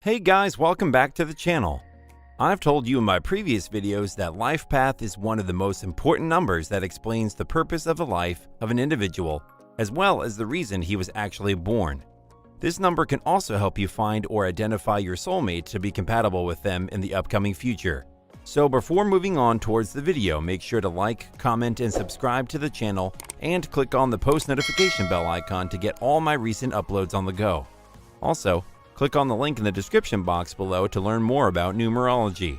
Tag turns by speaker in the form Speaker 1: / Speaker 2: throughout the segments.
Speaker 1: Hey guys, welcome back to the channel. I've told you in my previous videos that life path is one of the most important numbers that explains the purpose of the life of an individual, as well as the reason he was actually born. This number can also help you find or identify your soulmate to be compatible with them in the upcoming future. So before moving on towards the video, make sure to like, comment, and subscribe to the channel, and click on the post notification bell icon to get all my recent uploads on the go. Also, click on the link in the description box below to learn more about numerology.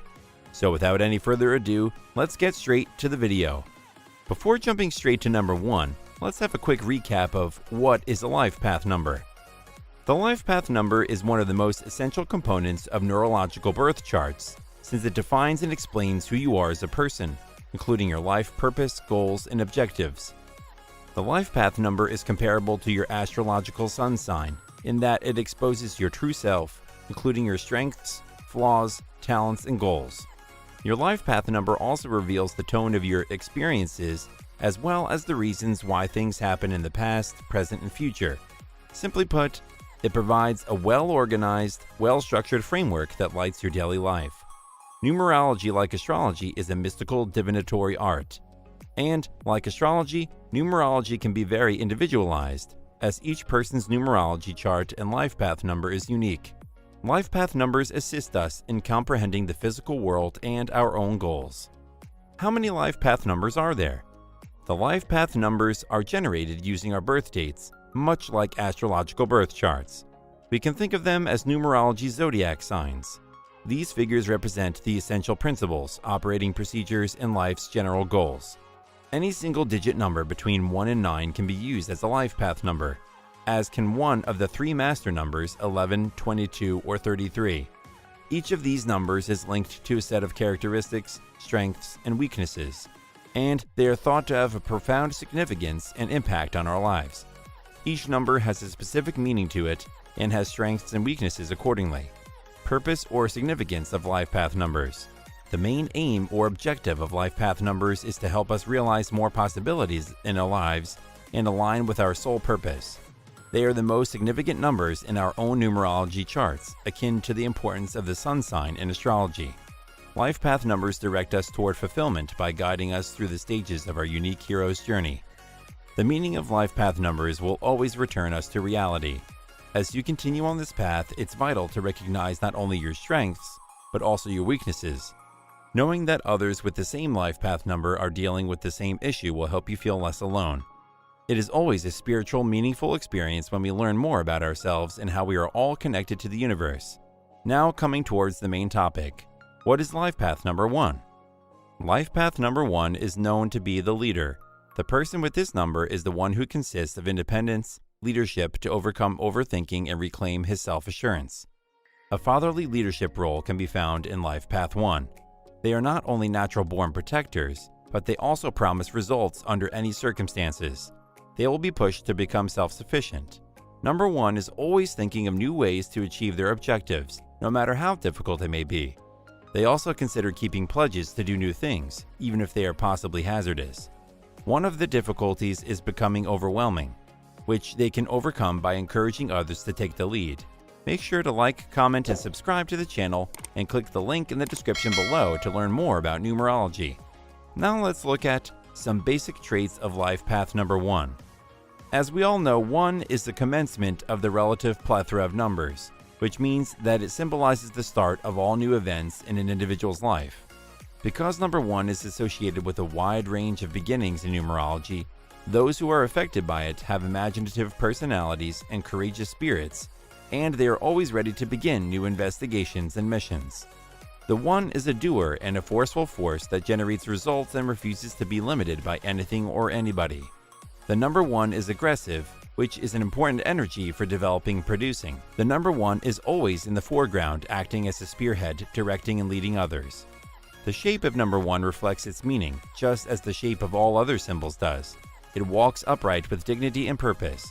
Speaker 1: So without any further ado, let's get straight to the video. Before jumping straight to number 1, let's have a quick recap of what is a life path number. The life path number is one of the most essential components of neurological birth charts, since it defines and explains who you are as a person, including your life purpose, goals, and objectives. The life path number is comparable to your astrological sun sign, in that it exposes your true self, including your strengths, flaws, talents, and goals. Your life path number also reveals the tone of your experiences, as well as the reasons why things happen in the past, present, and future. Simply put, it provides a well-organized, well-structured framework that lights your daily life. Numerology, like astrology, is a mystical divinatory art. And, like astrology, numerology can be very individualized, as each person's numerology chart and life path number is unique. Life path numbers assist us in comprehending the physical world and our own goals. How many life path numbers are there? The life path numbers are generated using our birth dates, much like astrological birth charts. We can think of them as numerology zodiac signs. These figures represent the essential principles, operating procedures, and life's general goals. Any single-digit number between 1 and 9 can be used as a life path number, as can one of the three master numbers 11, 22, or 33. Each of these numbers is linked to a set of characteristics, strengths, and weaknesses, and they are thought to have a profound significance and impact on our lives. Each number has a specific meaning to it and has strengths and weaknesses accordingly. Purpose or significance of life path numbers. The main aim or objective of life path numbers is to help us realize more possibilities in our lives and align with our soul purpose. They are the most significant numbers in our own numerology charts, akin to the importance of the sun sign in astrology. Life path numbers direct us toward fulfillment by guiding us through the stages of our unique hero's journey. The meaning of life path numbers will always return us to reality. As you continue on this path, it's vital to recognize not only your strengths, but also your weaknesses. Knowing that others with the same life path number are dealing with the same issue will help you feel less alone. It is always a spiritual, meaningful experience when we learn more about ourselves and how we are all connected to the universe. Now coming towards the main topic. What is life path number 1? Life path number 1 is known to be the leader. The person with this number is the one who consists of independence, leadership to overcome overthinking and reclaim his self-assurance. A fatherly leadership role can be found in life path 1. They are not only natural-born protectors, but they also promise results under any circumstances. They will be pushed to become self-sufficient. Number 1 is always thinking of new ways to achieve their objectives, no matter how difficult they may be. They also consider keeping pledges to do new things, even if they are possibly hazardous. One of the difficulties is becoming overwhelming, which they can overcome by encouraging others to take the lead. Make sure to like, comment, and subscribe to the channel, and click the link in the description below to learn more about numerology. Now let's look at some basic traits of life path number 1. As we all know, 1 is the commencement of the relative plethora of numbers, which means that it symbolizes the start of all new events in an individual's life. Because number 1 is associated with a wide range of beginnings in numerology, those who are affected by it have imaginative personalities and courageous spirits, and they are always ready to begin new investigations and missions. The 1 is a doer and a forceful force that generates results and refuses to be limited by anything or anybody. The number 1 is aggressive, which is an important energy for developing producing. The number 1 is always in the foreground, acting as a spearhead, directing and leading others. The shape of number 1 reflects its meaning, just as the shape of all other symbols does. It walks upright with dignity and purpose.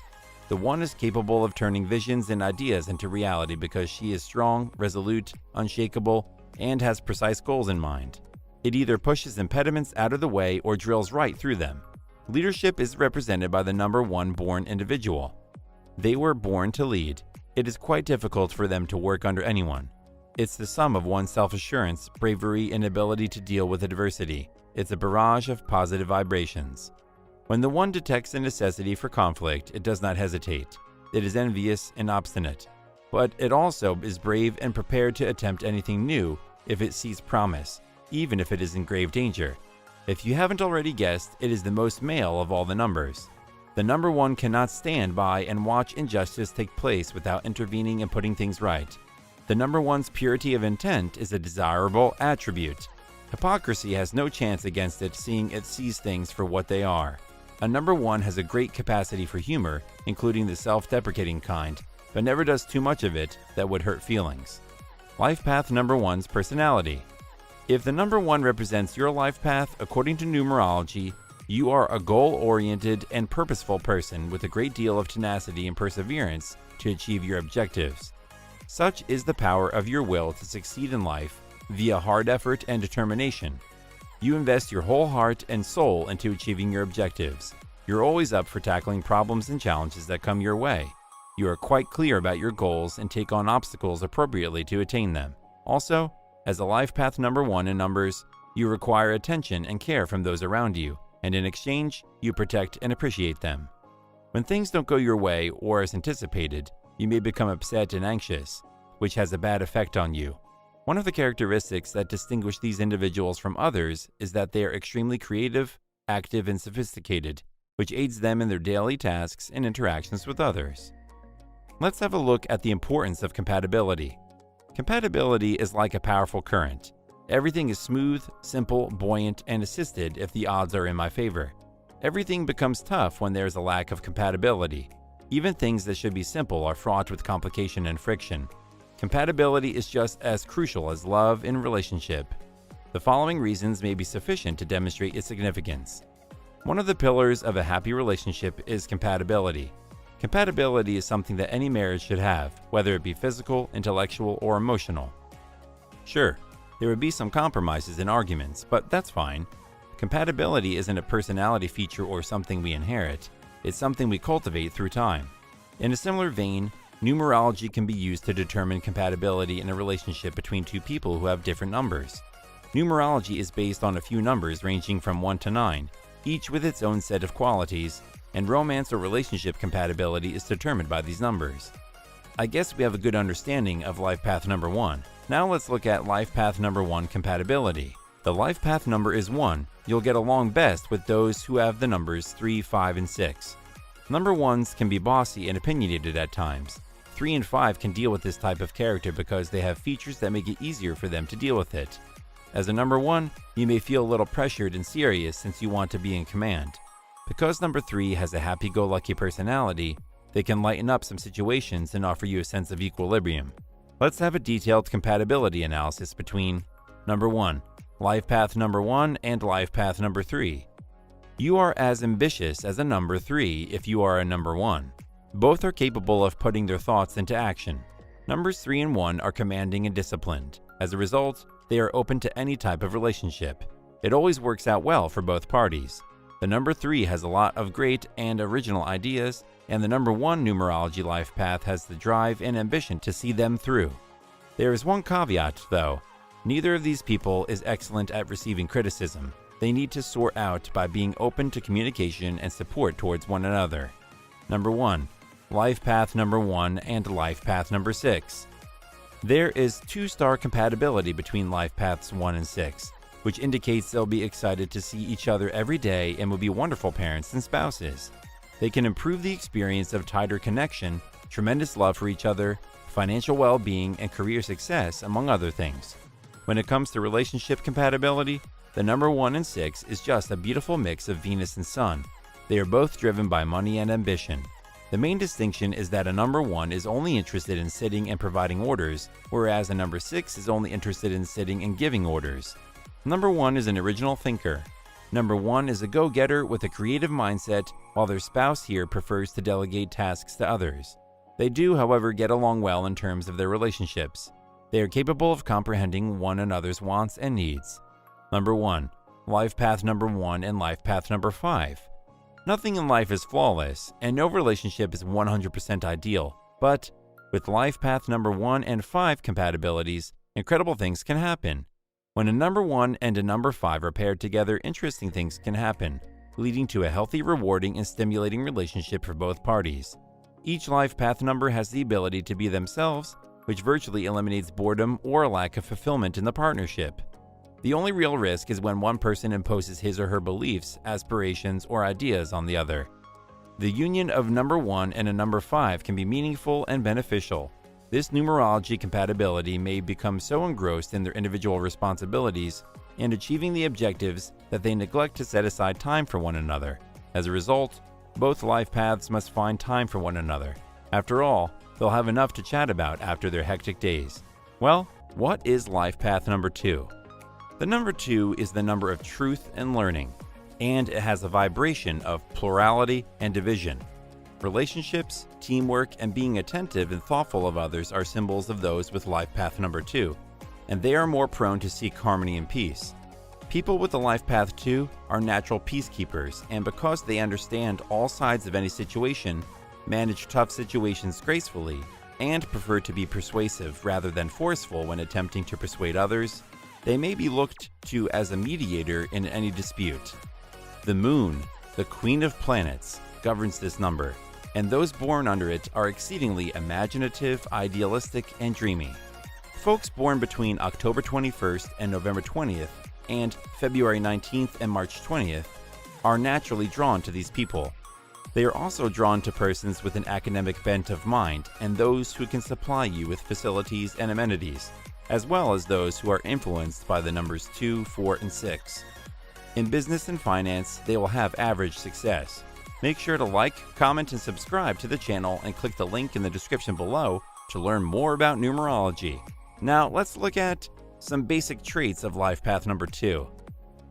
Speaker 1: The 1 is capable of turning visions and ideas into reality because she is strong, resolute, unshakable, and has precise goals in mind. It either pushes impediments out of the way or drills right through them. Leadership is represented by the number 1 born individual. They were born to lead. it is quite difficult for them to work under anyone. It's the sum of one's self-assurance, bravery, and ability to deal with adversity. It's a barrage of positive vibrations. When the 1 detects the necessity for conflict, it does not hesitate. It is envious and obstinate. But it also is brave and prepared to attempt anything new if it sees promise, even if it is in grave danger. If you haven't already guessed, it is the most male of all the numbers. The number 1 cannot stand by and watch injustice take place without intervening and putting things right. The number 1's purity of intent is a desirable attribute. Hypocrisy has no chance against it, seeing it sees things for what they are. A number 1 has a great capacity for humor, including the self-deprecating kind, but never does too much of it that would hurt feelings. Life path number 1's personality. If the number 1 represents your life path, according to numerology, you are a goal-oriented and purposeful person with a great deal of tenacity and perseverance to achieve your objectives. Such is the power of your will to succeed in life via hard effort and determination. You invest your whole heart and soul into achieving your objectives. You're always up for tackling problems and challenges that come your way. You are quite clear about your goals and take on obstacles appropriately to attain them. Also, as a life path number 1 in numbers, you require attention and care from those around you, and in exchange, you protect and appreciate them. When things don't go your way or as anticipated, you may become upset and anxious, which has a bad effect on you. One of the characteristics that distinguish these individuals from others is that they are extremely creative, active, and sophisticated, which aids them in their daily tasks and interactions with others. Let's have a look at the importance of compatibility. Compatibility is like a powerful current. Everything is smooth, simple, buoyant, and assisted if the odds are in my favor. Everything becomes tough when there is a lack of compatibility. Even things that should be simple are fraught with complication and friction. Compatibility is just as crucial as love in relationship. The following reasons may be sufficient to demonstrate its significance. One of the pillars of a happy relationship is compatibility. Compatibility is something that any marriage should have, whether it be physical, intellectual, or emotional. Sure, there would be some compromises and arguments, but that's fine. Compatibility isn't a personality feature or something we inherit. It's something we cultivate through time. In a similar vein, numerology can be used to determine compatibility in a relationship between two people who have different numbers. Numerology is based on a few numbers ranging from 1 to 9, each with its own set of qualities, and romance or relationship compatibility is determined by these numbers. I guess we have a good understanding of life path number 1. Now let's look at life path number 1 compatibility. The life path number is 1. You'll get along best with those who have the numbers 3, 5, and 6. Number 1s can be bossy and opinionated at times. 3 and 5 can deal with this type of character because they have features that make it easier for them to deal with it. As a number 1, you may feel a little pressured and serious since you want to be in command. Because number 3 has a happy-go-lucky personality, they can lighten up some situations and offer you a sense of equilibrium. Let's have a detailed compatibility analysis between number 1, life path number 1, and life path number 3. You are as ambitious as a number 3 if you are a number 1. Both are capable of putting their thoughts into action. Numbers 3 and 1 are commanding and disciplined. As a result, they are open to any type of relationship. It always works out well for both parties. The number 3 has a lot of great and original ideas, and the number 1 numerology life path has the drive and ambition to see them through. There is one caveat, though. Neither of these people is excellent at receiving criticism. They need to sort out by being open to communication and support towards one another. Number 1, life path number 1 and life path number 6. There is 2-star compatibility between life paths 1 and 6, which indicates they'll be excited to see each other every day and will be wonderful parents and spouses. They can improve the experience of tighter connection, tremendous love for each other, financial well-being, and career success, among other things. When it comes to relationship compatibility, the number 1 and 6 is just a beautiful mix of Venus and Sun. They are both driven by money and ambition. The main distinction is that a number 1 is only interested in sitting and providing orders, whereas a number 6 is only interested in sitting and giving orders. Number 1 is an original thinker. Number 1 is a go-getter with a creative mindset, while their spouse here prefers to delegate tasks to others. They do, however, get along well in terms of their relationships. They are capable of comprehending one another's wants and needs. Number 1, life path number 1 and life path number 5. Nothing in life is flawless, and no relationship is 100% ideal, but With life path number 1 and 5 compatibilities, incredible things can happen. When a number 1 and a number 5 are paired together, interesting things can happen, leading to a healthy, rewarding, and stimulating relationship for both parties. Each life path number has the ability to be themselves, which virtually eliminates boredom or a lack of fulfillment in the partnership. The only real risk is when one person imposes his or her beliefs, aspirations, or ideas on the other. The union of number 1 and a number 5 can be meaningful and beneficial. This numerology compatibility may become so engrossed in their individual responsibilities and achieving the objectives that they neglect to set aside time for one another. As a result, both life paths must find time for one another. After all, they'll have enough to chat about after their hectic days. Well, what is life path number 2? The number 2 is the number of truth and learning, and it has a vibration of plurality and division. Relationships, teamwork, and being attentive and thoughtful of others are symbols of those with life path number 2, and they are more prone to seek harmony and peace. People with the life path 2 are natural peacekeepers, and because they understand all sides of any situation, manage tough situations gracefully, and prefer to be persuasive rather than forceful when attempting to persuade others, they may be looked to as a mediator in any dispute. The moon, the queen of planets, governs this number, and those born under it are exceedingly imaginative, idealistic, and dreamy. Folks born between October 21st and November 20th, and February 19th and March 20th, are naturally drawn to these people. They are also drawn to persons with an academic bent of mind and those who can supply you with facilities and amenities, as well as those who are influenced by the numbers 2, 4, and 6. In business and finance, they will have average success. Make sure to like, comment, and subscribe to the channel and click the link in the description below to learn more about numerology. Now, let's look at some basic traits of life path number 2.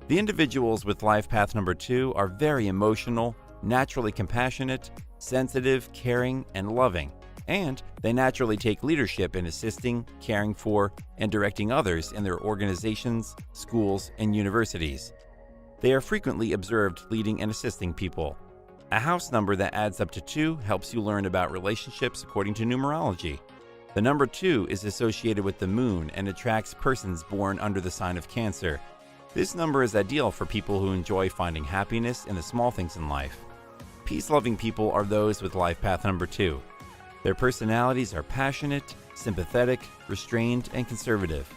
Speaker 1: The individuals with life path number 2 are very emotional, naturally compassionate, sensitive, caring, and loving, and they naturally take leadership in assisting, caring for, and directing others in their organizations, schools, and universities. They are frequently observed leading and assisting people. A house number that adds up to 2 helps you learn about relationships according to numerology. The number 2 is associated with the moon and attracts persons born under the sign of Cancer. This number is ideal for people who enjoy finding happiness in the small things in life. Peace-loving people are those with life path number 2. Their personalities are passionate, sympathetic, restrained, and conservative.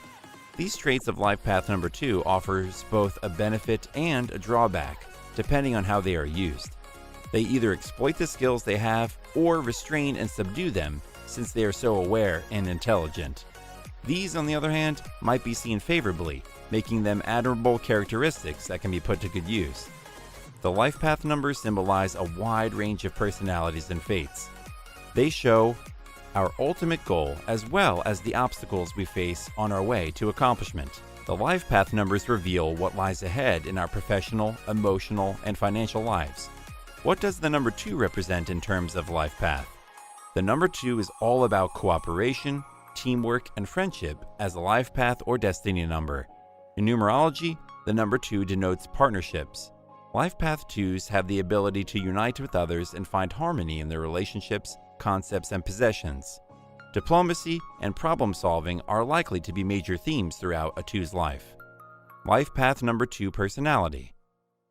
Speaker 1: These traits of life path number 2 offers both a benefit and a drawback, depending on how they are used. They either exploit the skills they have or restrain and subdue them since they are so aware and intelligent. These, on the other hand, might be seen favorably, making them admirable characteristics that can be put to good use. The life path numbers symbolize a wide range of personalities and fates. They show our ultimate goal as well as the obstacles we face on our way to accomplishment. The life path numbers reveal what lies ahead in our professional, emotional, and financial lives. What does the number 2 represent in terms of life path? The number 2 is all about cooperation, teamwork, and friendship as a life path or destiny number. In numerology, the number 2 denotes partnerships. Life path 2s have the ability to unite with others and find harmony in their relationships, concepts, and possessions. Diplomacy and problem solving are likely to be major themes throughout a 2's life. Life path number 2 personality.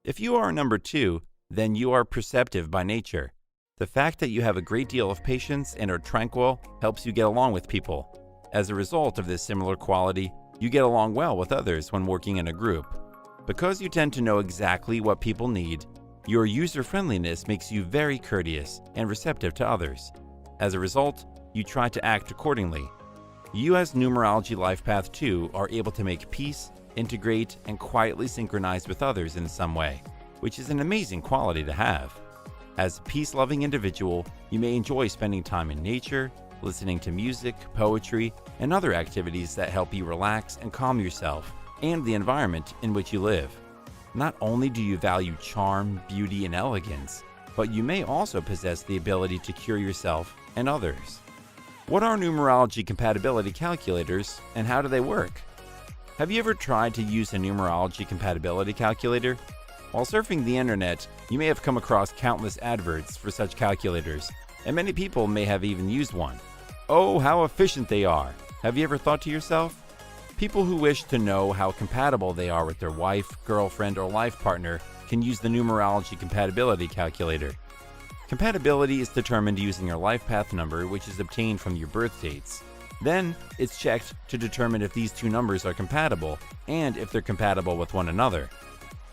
Speaker 1: If you are a number 2, then you are perceptive by nature. The fact that you have a great deal of patience and are tranquil helps you get along with people. As a result of this similar quality, you get along well with others when working in a group. Because you tend to know exactly what people need, your user-friendliness makes you very courteous and receptive to others. As a result, you try to act accordingly. You as Numerology Life Path 2 are able to make peace, integrate, and quietly synchronize with others in some way, which is an amazing quality to have. As a peace-loving individual, you may enjoy spending time in nature, listening to music, poetry, and other activities that help you relax and calm yourself and the environment in which you live. Not only do you value charm, beauty, and elegance, but you may also possess the ability to cure yourself and others. What are numerology compatibility calculators and how do they work? Have you ever tried to use a numerology compatibility calculator? While surfing the internet, you may have come across countless adverts for such calculators, and many people may have even used one. Oh, how efficient they are! Have you ever thought to yourself? People who wish to know how compatible they are with their wife, girlfriend, or life partner can use the Numerology compatibility calculator. Compatibility is determined using your life path number, which is obtained from your birth dates. Then, it's checked to determine if these two numbers are compatible and if they're compatible with one another.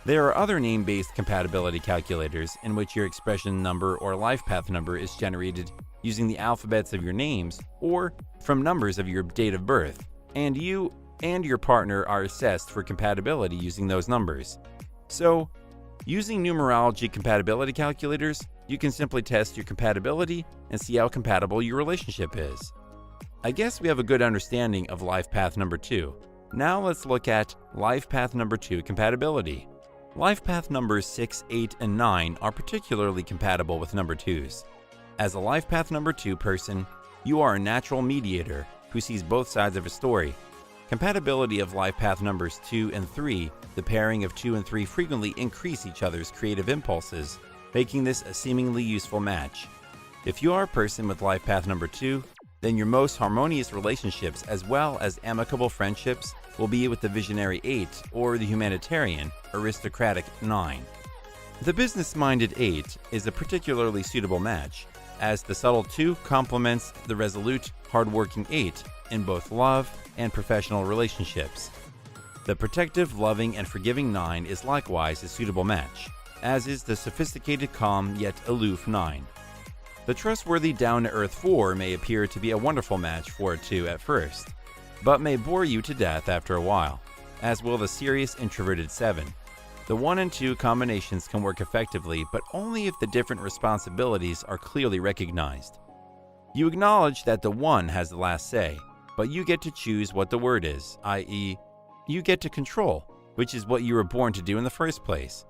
Speaker 1: There are other name-based compatibility calculators in which your expression number or life path number is generated using the alphabets of your names or from numbers of your date of birth, and you and your partner are assessed for compatibility using those numbers. So, using numerology compatibility calculators, you can simply test your compatibility and see how compatible your relationship is. I guess we have a good understanding of life path number 2. Now let's look at life path number 2 compatibility. Life path numbers 6, 8, and 9 are particularly compatible with number 2s. As a life path number 2 person, you are a natural mediator who sees both sides of a story. Compatibility of life path numbers 2 and 3, the pairing of 2 and 3 frequently increase each other's creative impulses, making this a seemingly useful match. If you are a person with life path number 2, then your most harmonious relationships as well as amicable friendships will be with the visionary 8 or the humanitarian, aristocratic 9. The business-minded 8 is a particularly suitable match, as the subtle 2 complements the resolute, hardworking 8 in both love and professional relationships. The protective, loving, and forgiving 9 is likewise a suitable match, as is the sophisticated, calm, yet aloof 9. The trustworthy, down-to-earth 4 may appear to be a wonderful match for a 2 at first, but may bore you to death after a while, as will the serious, introverted 7. The 1 and 2 combinations can work effectively, but only if the different responsibilities are clearly recognized. You acknowledge that the 1 has the last say, but you get to choose what the word is, i.e., you get to control, which is what you were born to do in the first place.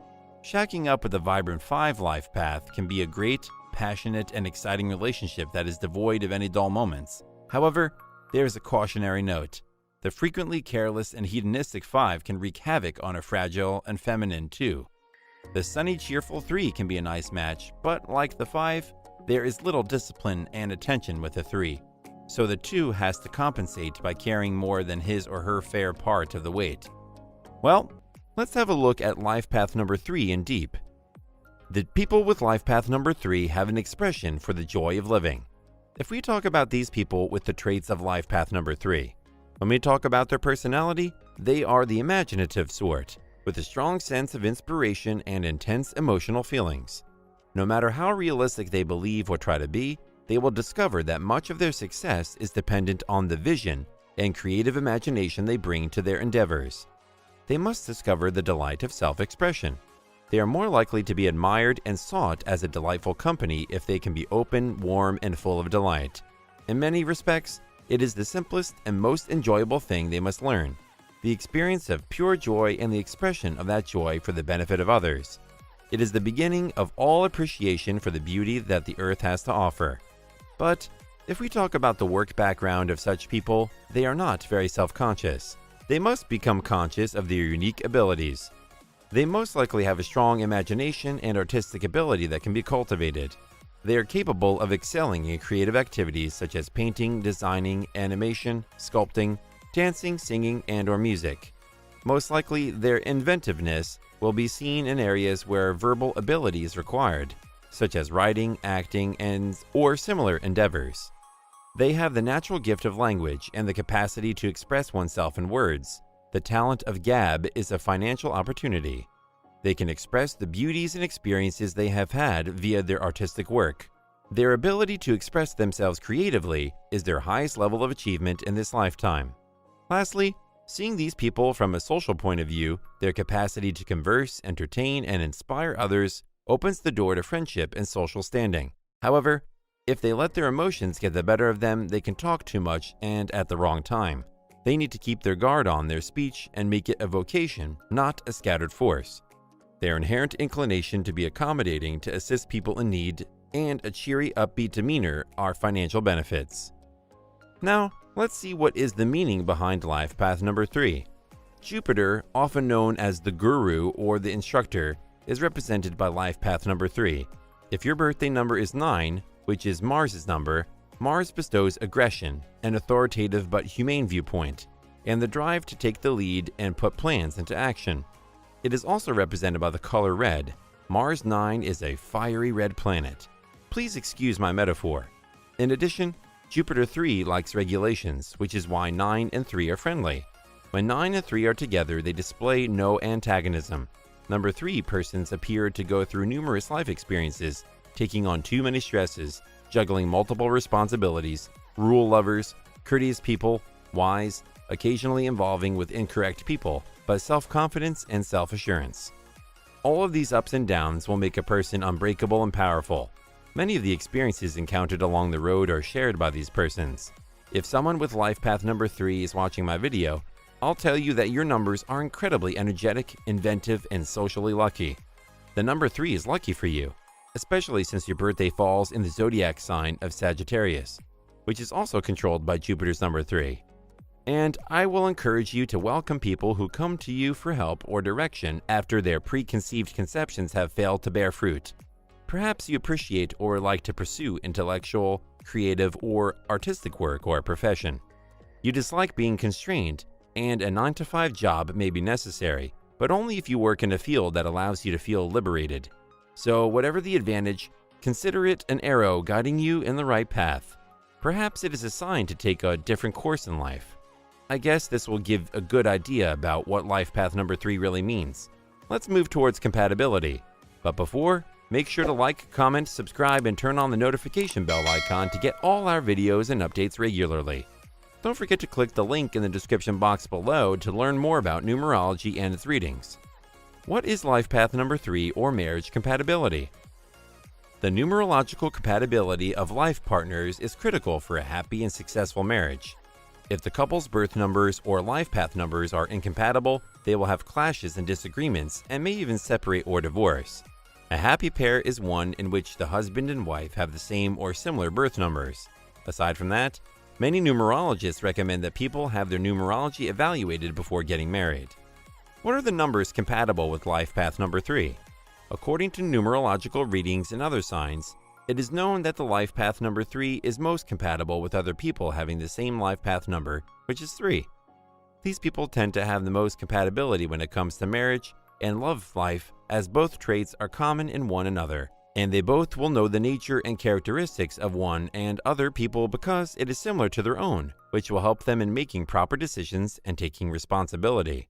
Speaker 1: Shacking up with a vibrant 5 life path can be a great, passionate, and exciting relationship that is devoid of any dull moments. However, there is a cautionary note. The frequently careless and hedonistic 5 can wreak havoc on a fragile and feminine 2. The sunny, cheerful 3 can be a nice match, but like the 5, there is little discipline and attention with the 3. So the 2 has to compensate by carrying more than his or her fair part of the weight. Well, let's have a look at life path number 3 in deep. The people with life path number 3 have an expression for the joy of living. If we talk about these people with the traits of life path number 3, when we talk about their personality, they are the imaginative sort, with a strong sense of inspiration and intense emotional feelings. No matter how realistic they believe or try to be, they will discover that much of their success is dependent on the vision and creative imagination they bring to their endeavors. They must discover the delight of self-expression. They are more likely to be admired and sought as a delightful company if they can be open, warm, and full of delight. In many respects, it is the simplest and most enjoyable thing they must learn, the experience of pure joy and the expression of that joy for the benefit of others. It is the beginning of all appreciation for the beauty that the earth has to offer. But if we talk about the work background of such people, they are not very self-conscious. They must become conscious of their unique abilities. They most likely have a strong imagination and artistic ability that can be cultivated. They are capable of excelling in creative activities such as painting, designing, animation, sculpting, dancing, singing, and/or music. Most likely, their inventiveness will be seen in areas where verbal ability is required, such as writing, acting, and/or similar endeavors. They have the natural gift of language and the capacity to express oneself in words. The talent of gab is a financial opportunity. They can express the beauties and experiences they have had via their artistic work. Their ability to express themselves creatively is their highest level of achievement in this lifetime. Lastly, seeing these people from a social point of view, their capacity to converse, entertain, and inspire others opens the door to friendship and social standing. However, if they let their emotions get the better of them, they can talk too much and at the wrong time. They need to keep their guard on their speech and make it a vocation, not a scattered force. Their inherent inclination to be accommodating to assist people in need and a cheery, upbeat demeanor are financial benefits. Now, let's see what is the meaning behind life path number 3. Jupiter, often known as the guru or the instructor, is represented by life path number 3. If your birthday number is 9, which is Mars's number, Mars bestows aggression, an authoritative but humane viewpoint, and the drive to take the lead and put plans into action. It is also represented by the color red. Mars 9 is a fiery red planet. Please excuse my metaphor. In addition, Jupiter 3 likes regulations, which is why 9 and 3 are friendly. When 9 and 3 are together, they display no antagonism. Number 3 persons appear to go through numerous life experiences, taking on too many stresses, juggling multiple responsibilities, rule lovers, courteous people, wise, occasionally involving with incorrect people, but self-confidence and self-assurance. All of these ups and downs will make a person unbreakable and powerful. Many of the experiences encountered along the road are shared by these persons. If someone with life path number 3 is watching my video, I'll tell you that your numbers are incredibly energetic, inventive, and socially lucky. The number 3 is lucky for you, especially since your birthday falls in the zodiac sign of Sagittarius, which is also controlled by Jupiter's number 3. And I will encourage you to welcome people who come to you for help or direction after their preconceived conceptions have failed to bear fruit. Perhaps you appreciate or like to pursue intellectual, creative, or artistic work or profession. You dislike being constrained, and a 9-to-5 job may be necessary, but only if you work in a field that allows you to feel liberated. So whatever the advantage, consider it an arrow guiding you in the right path. Perhaps it is a sign to take a different course in life. I guess this will give a good idea about what life path number 3 really means. Let's move towards compatibility. But before, make sure to like, comment, subscribe, and turn on the notification bell icon to get all our videos and updates regularly. Don't forget to click the link in the description box below to learn more about numerology and its readings. What is life path number 3 or marriage compatibility? The numerological compatibility of life partners is critical for a happy and successful marriage. If the couple's birth numbers or life path numbers are incompatible, they will have clashes and disagreements and may even separate or divorce. A happy pair is one in which the husband and wife have the same or similar birth numbers. Aside from that, many numerologists recommend that people have their numerology evaluated before getting married. What are the numbers compatible with life path number 3? According to numerological readings and other signs, it is known that the life path number 3 is most compatible with other people having the same life path number, which is 3. These people tend to have the most compatibility when it comes to marriage and love life, as both traits are common in one another, and they both will know the nature and characteristics of one and other people because it is similar to their own, which will help them in making proper decisions and taking responsibility.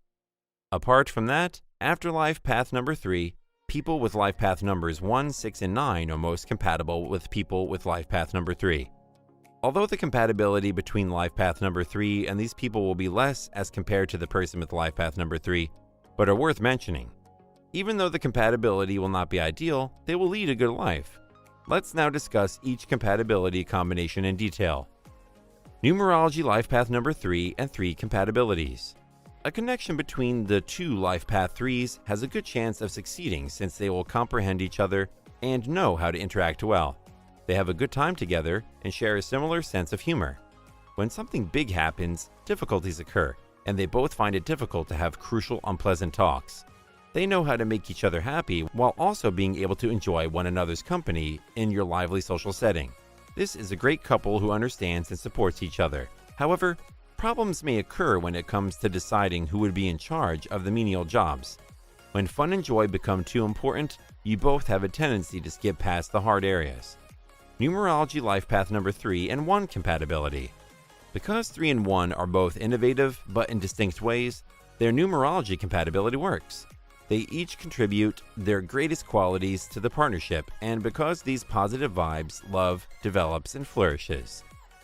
Speaker 1: Apart from that, after life path number 3, people with life path numbers 1, 6, and 9 are most compatible with people with life path number 3. Although the compatibility between life path number 3 and these people will be less as compared to the person with life path number 3, but are worth mentioning. Even though the compatibility will not be ideal, they will lead a good life. Let's now discuss each compatibility combination in detail. Numerology life path number 3 and 3 compatibilities. A connection between the two life path 3s has a good chance of succeeding since they will comprehend each other and know how to interact well. They have a good time together and share a similar sense of humor. When something big happens, difficulties occur, and they both find it difficult to have crucial, unpleasant talks. They know how to make each other happy while also being able to enjoy one another's company in your lively social setting. This is a great couple who understands and supports each other. However, problems may occur when it comes to deciding who would be in charge of the menial jobs. When fun and joy become too important, you both have a tendency to skip past the hard areas. Numerology life path number 3 and 1 compatibility. Because 3 and 1 are both innovative but in distinct ways, their numerology compatibility works. They each contribute their greatest qualities to the partnership, and because these positive vibes, love develops and flourishes.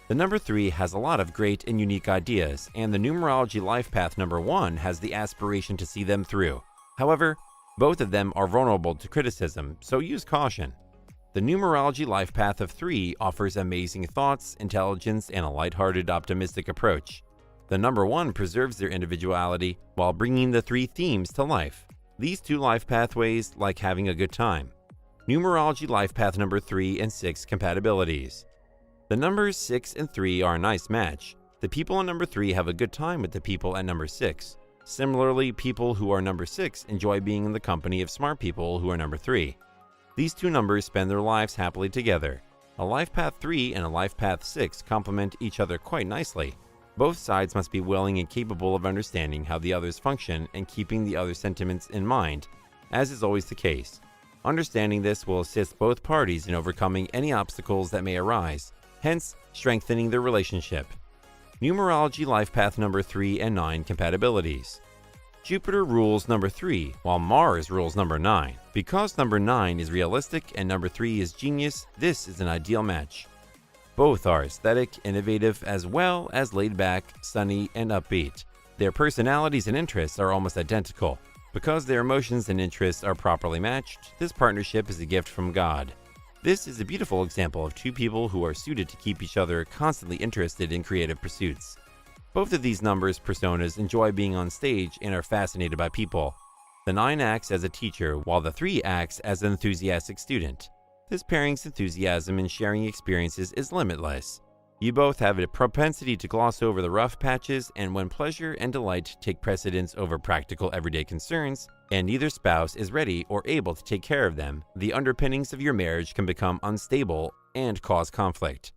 Speaker 1: The number 3 has a lot of great and unique ideas, and the numerology life path number 1 has the aspiration to see them through. However, both of them are vulnerable to criticism, so use caution. The numerology life path of 3 offers amazing thoughts, intelligence, and a lighthearted, optimistic approach. The number 1 preserves their individuality while bringing the 3 themes to life. These two life pathways like having a good time. Numerology life path number 3 and 6 compatibilities. The numbers 6 and 3 are a nice match. The people in number 3 have a good time with the people at number 6. Similarly, people who are number 6 enjoy being in the company of smart people who are number 3. These two numbers spend their lives happily together. A life path 3 and a life path 6 complement each other quite nicely. Both sides must be willing and capable of understanding how the others function and keeping the other's sentiments in mind, as is always the case. Understanding this will assist both parties in overcoming any obstacles that may arise, hence strengthening their relationship. Numerology life path number 3 and 9 compatibilities. Jupiter rules number 3, while Mars rules number 9. Because number 9 is realistic and number 3 is genius, this is an ideal match. Both are aesthetic, innovative, as well as laid back, sunny, and upbeat. Their personalities and interests are almost identical. Because their emotions and interests are properly matched, this partnership is a gift from God. This is a beautiful example of two people who are suited to keep each other constantly interested in creative pursuits. Both of these numbers' personas enjoy being on stage and are fascinated by people. The 9 acts as a teacher, while the 3 acts as an enthusiastic student. This pairing's enthusiasm in sharing experiences is limitless. You both have a propensity to gloss over the rough patches, and when pleasure and delight take precedence over practical everyday concerns, and neither spouse is ready or able to take care of them, the underpinnings of your marriage can become unstable and cause conflict.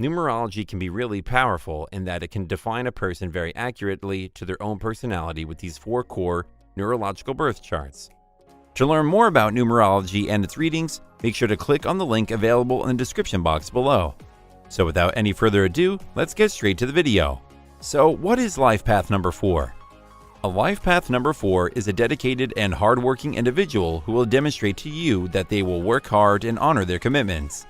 Speaker 1: Numerology can be really powerful in that it can define a person very accurately to their own personality with these 4 core neurological birth charts. To learn more about numerology and its readings, make sure to click on the link available in the description box below. So without any further ado, let's get straight to the video. So what is life path number 4? A life path number 4 is a dedicated and hardworking individual who will demonstrate to you that they will work hard and honor their commitments.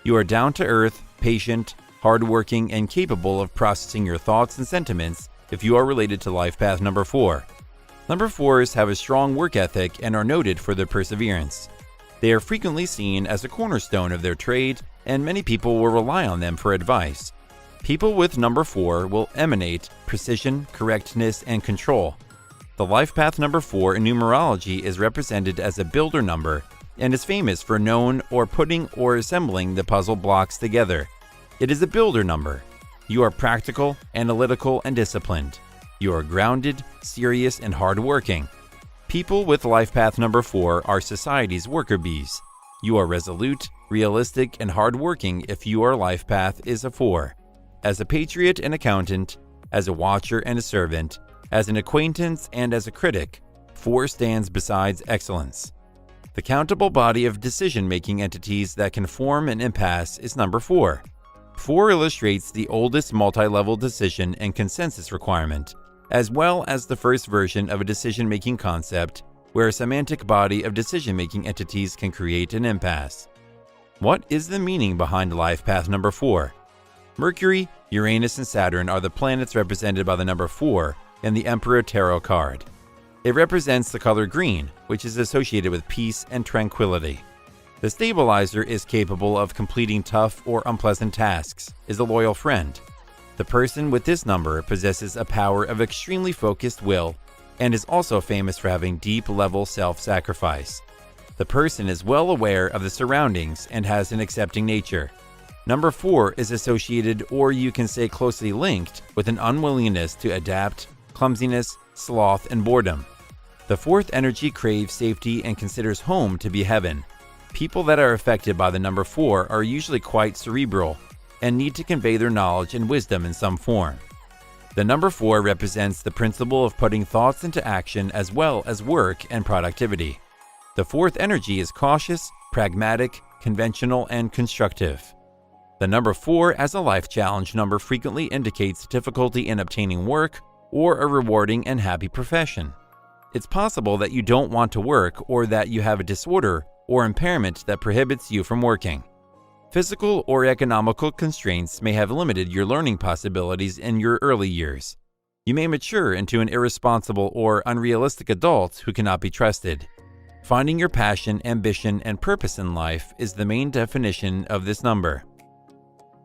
Speaker 1: You are down to earth, patient, hardworking, and capable of processing your thoughts and sentiments if you are related to life path number 4. Number 4s have a strong work ethic and are noted for their perseverance. They are frequently seen as a cornerstone of their trade, and many people will rely on them for advice. People with number 4 will emanate precision, correctness, and control. The life path number 4 in numerology is represented as a builder number and is famous for knowing or putting or assembling the puzzle blocks together. It is a builder number. You are practical, analytical, and disciplined. You are grounded, serious, and hardworking. People with life path number 4 are society's worker bees. You are resolute, realistic, and hardworking if your life path is a 4. As a patriot and accountant, as a watcher and a servant, as an acquaintance and as a critic, 4 stands besides excellence. The countable body of decision-making entities that can form an impasse is number 4. 4 illustrates the oldest multi-level decision and consensus requirement, as well as the first version of a decision-making concept where a semantic body of decision-making entities can create an impasse. What is the meaning behind life path number 4? Mercury, Uranus, and Saturn are the planets represented by the number 4 in the Emperor Tarot card. It represents the color green, which is associated with peace and tranquility. The stabilizer is capable of completing tough or unpleasant tasks, is a loyal friend. The person with this number possesses a power of extremely focused will and is also famous for having deep-level self-sacrifice. The person is well aware of the surroundings and has an accepting nature. Number 4 is associated, or you can say closely linked, with an unwillingness to adapt, clumsiness, sloth, and boredom. The 4th energy craves safety and considers home to be heaven. People that are affected by the number 4 are usually quite cerebral and need to convey their knowledge and wisdom in some form. The number 4 represents the principle of putting thoughts into action as well as work and productivity. The 4th energy is cautious, pragmatic, conventional, and constructive. The number 4 as a life challenge number frequently indicates difficulty in obtaining work or a rewarding and happy profession. It's possible that you don't want to work or that you have a disorder or impairment that prohibits you from working. Physical or economical constraints may have limited your learning possibilities in your early years. You may mature into an irresponsible or unrealistic adult who cannot be trusted. Finding your passion, ambition, and purpose in life is the main definition of this number.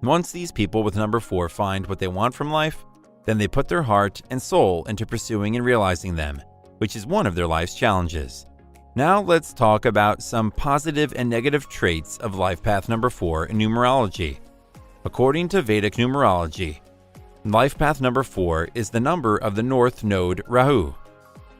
Speaker 1: Once these people with number 4 find what they want from life, then they put their heart and soul into pursuing and realizing them, which is one of their life's challenges. Now let's talk about some positive and negative traits of life path number 4 in numerology. According to Vedic numerology, life path number 4 is the number of the North Node Rahu.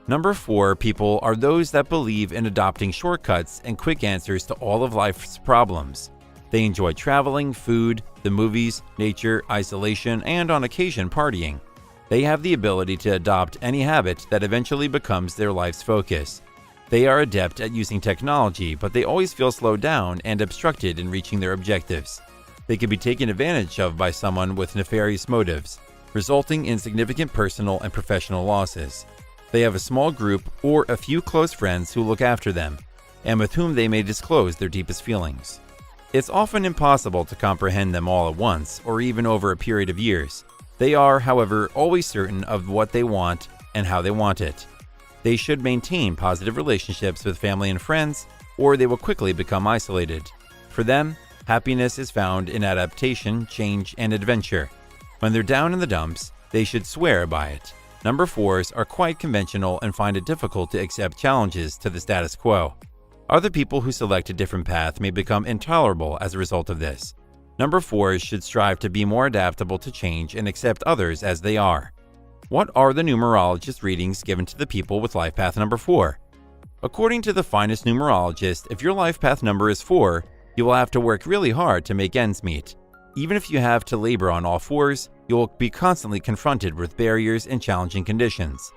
Speaker 1: Number 4 people are those that believe in adopting shortcuts and quick answers to all of life's problems. They enjoy traveling, food, the movies, nature, isolation, and on occasion partying. They have the ability to adopt any habit that eventually becomes their life's focus. They are adept at using technology, but they always feel slowed down and obstructed in reaching their objectives. They can be taken advantage of by someone with nefarious motives, resulting in significant personal and professional losses. They have a small group or a few close friends who look after them, and with whom they may disclose their deepest feelings. It's often impossible to comprehend them all at once, or even over a period of years. They are, however, always certain of what they want and how they want it. They should maintain positive relationships with family and friends, or they will quickly become isolated. For them, happiness is found in adaptation, change, and adventure. When they're down in the dumps, they should swear by it. Number 4s are quite conventional and find it difficult to accept challenges to the status quo. Other people who select a different path may become intolerable as a result of this. Number 4s should strive to be more adaptable to change and accept others as they are. What are the numerologist readings given to the people with life path number 4? According to the finest numerologist, if your life path number is 4, you will have to work really hard to make ends meet. Even if you have to labor on all fours, you will be constantly confronted with barriers and challenging conditions.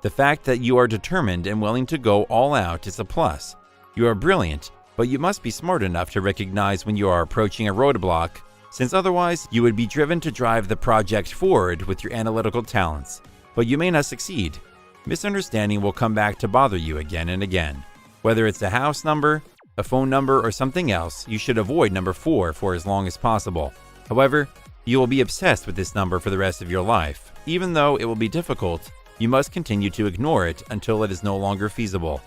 Speaker 1: The fact that you are determined and willing to go all out is a plus. You are brilliant, but you must be smart enough to recognize when you are approaching a roadblock, since otherwise you would be driven to drive the project forward with your analytical talents. But you may not succeed. Misunderstanding will come back to bother you again and again. Whether it's a house number, a phone number, or something else, you should avoid number 4 for as long as possible. However, you will be obsessed with this number for the rest of your life. Even though it will be difficult, you must continue to ignore it until it is no longer feasible.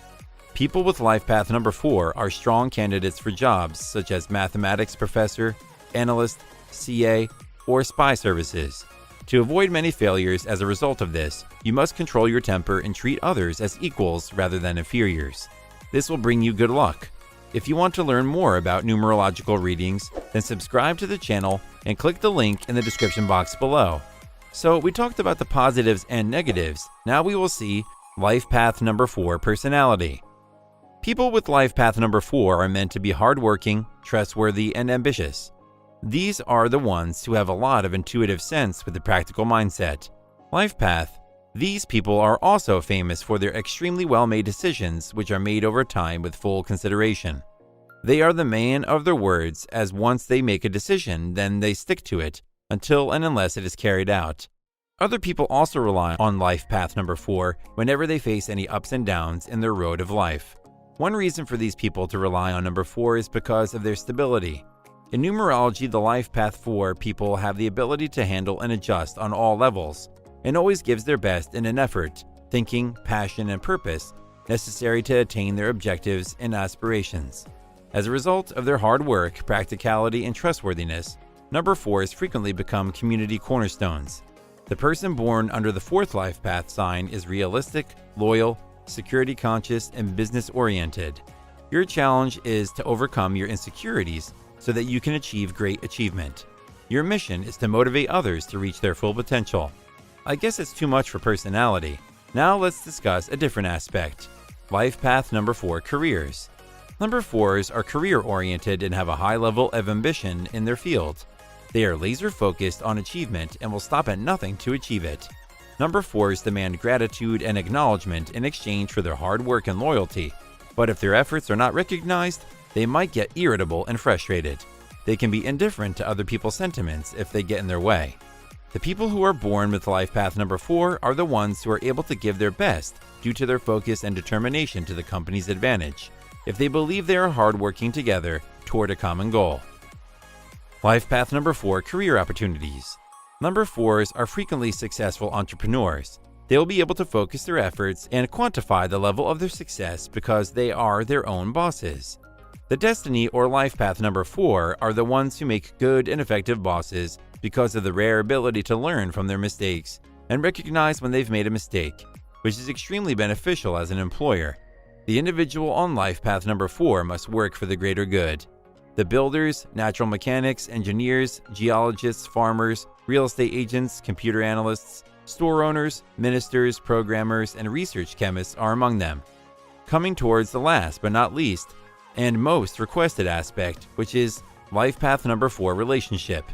Speaker 1: People with life path number 4 are strong candidates for jobs such as mathematics professor, analyst, CA, or spy services. To avoid many failures as a result of this, you must control your temper and treat others as equals rather than inferiors. This will bring you good luck. If you want to learn more about numerological readings, then subscribe to the channel and click the link in the description box below. So we talked about the positives and negatives. Now we will see life path number 4 personality. People with life path number 4 are meant to be hardworking, trustworthy, and ambitious. These are the ones who have a lot of intuitive sense with a practical mindset. Life path. These people are also famous for their extremely well-made decisions, which are made over time with full consideration. They are the man of their words, as once they make a decision, then they stick to it, until and unless it is carried out. Other people also rely on life path number 4 whenever they face any ups and downs in their road of life. One reason for these people to rely on number 4 is because of their stability. In numerology, the life path 4 people have the ability to handle and adjust on all levels, and always gives their best in an effort, thinking, passion, and purpose necessary to attain their objectives and aspirations. As a result of their hard work, practicality, and trustworthiness, number 4s frequently become community cornerstones. The person born under the 4th life path sign is realistic, loyal, security conscious, and business oriented. Your challenge is to overcome your insecurities so that you can achieve great achievement. Your mission is to motivate others to reach their full potential. I guess it's too much for personality. Now let's discuss a different aspect. Life path number 4 careers. Number 4s are career oriented and have a high level of ambition in their field. They are laser focused on achievement and will stop at nothing to achieve it. Number 4s demand gratitude and acknowledgement in exchange for their hard work and loyalty, but if their efforts are not recognized, they might get irritable and frustrated. They can be indifferent to other people's sentiments if they get in their way. The people who are born with life path number 4 are the ones who are able to give their best due to their focus and determination to the company's advantage, if they believe they are hard working together toward a common goal. Life path number 4 career opportunities. Number 4s are frequently successful entrepreneurs. They will be able to focus their efforts and quantify the level of their success because they are their own bosses. The destiny or life path number 4 are the ones who make good and effective bosses because of the rare ability to learn from their mistakes and recognize when they've made a mistake, which is extremely beneficial as an employer. The individual on life path number 4 must work for the greater good. The builders, natural mechanics, engineers, geologists, farmers, real estate agents, computer analysts, store owners, ministers, programmers, and research chemists are among them. Coming towards the last but not least, and most requested aspect, which is Life path number 4, relationship.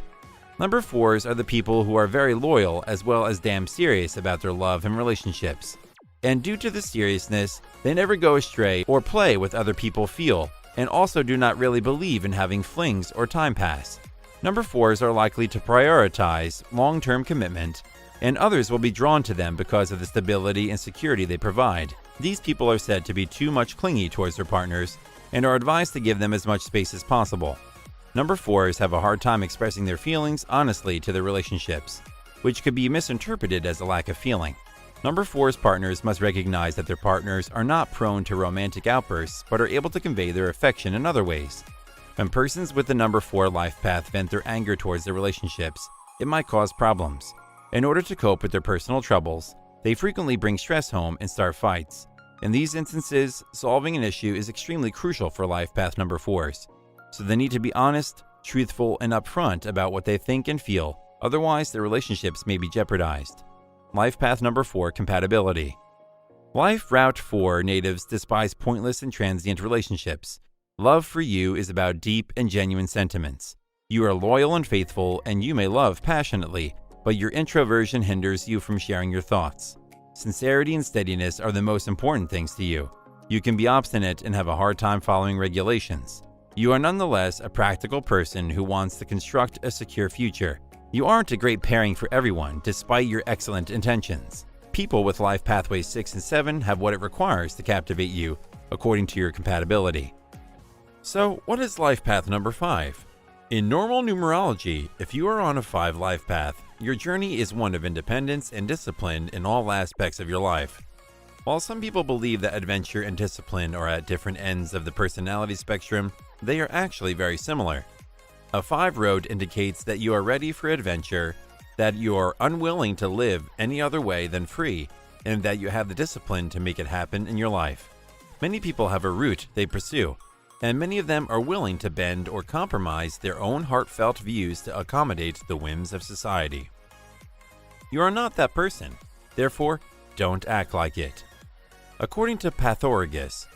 Speaker 1: Number 4s are the people who are very loyal as well as damn serious about their love and relationships. And due to the seriousness, they never go astray or play with other people feel, and also do not really believe in having flings or time pass. Number 4s are likely to prioritize long-term commitment, and others will be drawn to them because of the stability and security they provide. These people are said to be too much clingy towards their partners and are advised to give them as much space as possible. Number 4s have a hard time expressing their feelings honestly to their relationships, which could be misinterpreted as a lack of feeling. Number 4's partners must recognize that their partners are not prone to romantic outbursts but are able to convey their affection in other ways. When persons with the number 4 life path vent their anger towards their relationships, it might cause problems. In order to cope with their personal troubles, they frequently bring stress home and start fights. In these instances, solving an issue is extremely crucial for life path number 4s. So they need to be honest, truthful, and upfront about what they think and feel, otherwise their relationships may be jeopardized. Life path number 4, compatibility. Life route 4 natives despise pointless and transient relationships. Love for you is about deep and genuine sentiments. You are loyal and faithful, and you may love passionately, but your introversion hinders you from sharing your thoughts. Sincerity and steadiness are the most important things to you. You can be obstinate and have a hard time following regulations. You are nonetheless a practical person who wants to construct a secure future. You aren't a great pairing for everyone, despite your excellent intentions. People with life pathways 6 and 7 have what it requires to captivate you, according to your compatibility. So, what is life path number 5? In normal numerology, if you are on a 5 life path, your journey is one of independence and discipline in all aspects of your life. While some people believe that adventure and discipline are at different ends of the personality spectrum, they are actually very similar. A 5 road indicates that you are ready for adventure, that you are unwilling to live any other way than free, and that you have the discipline to make it happen in your life. Many people have a route they pursue, and many of them are willing to bend or compromise their own heartfelt views to accommodate the whims of society. You are not that person, therefore, don't act like it. According to Pythagoras,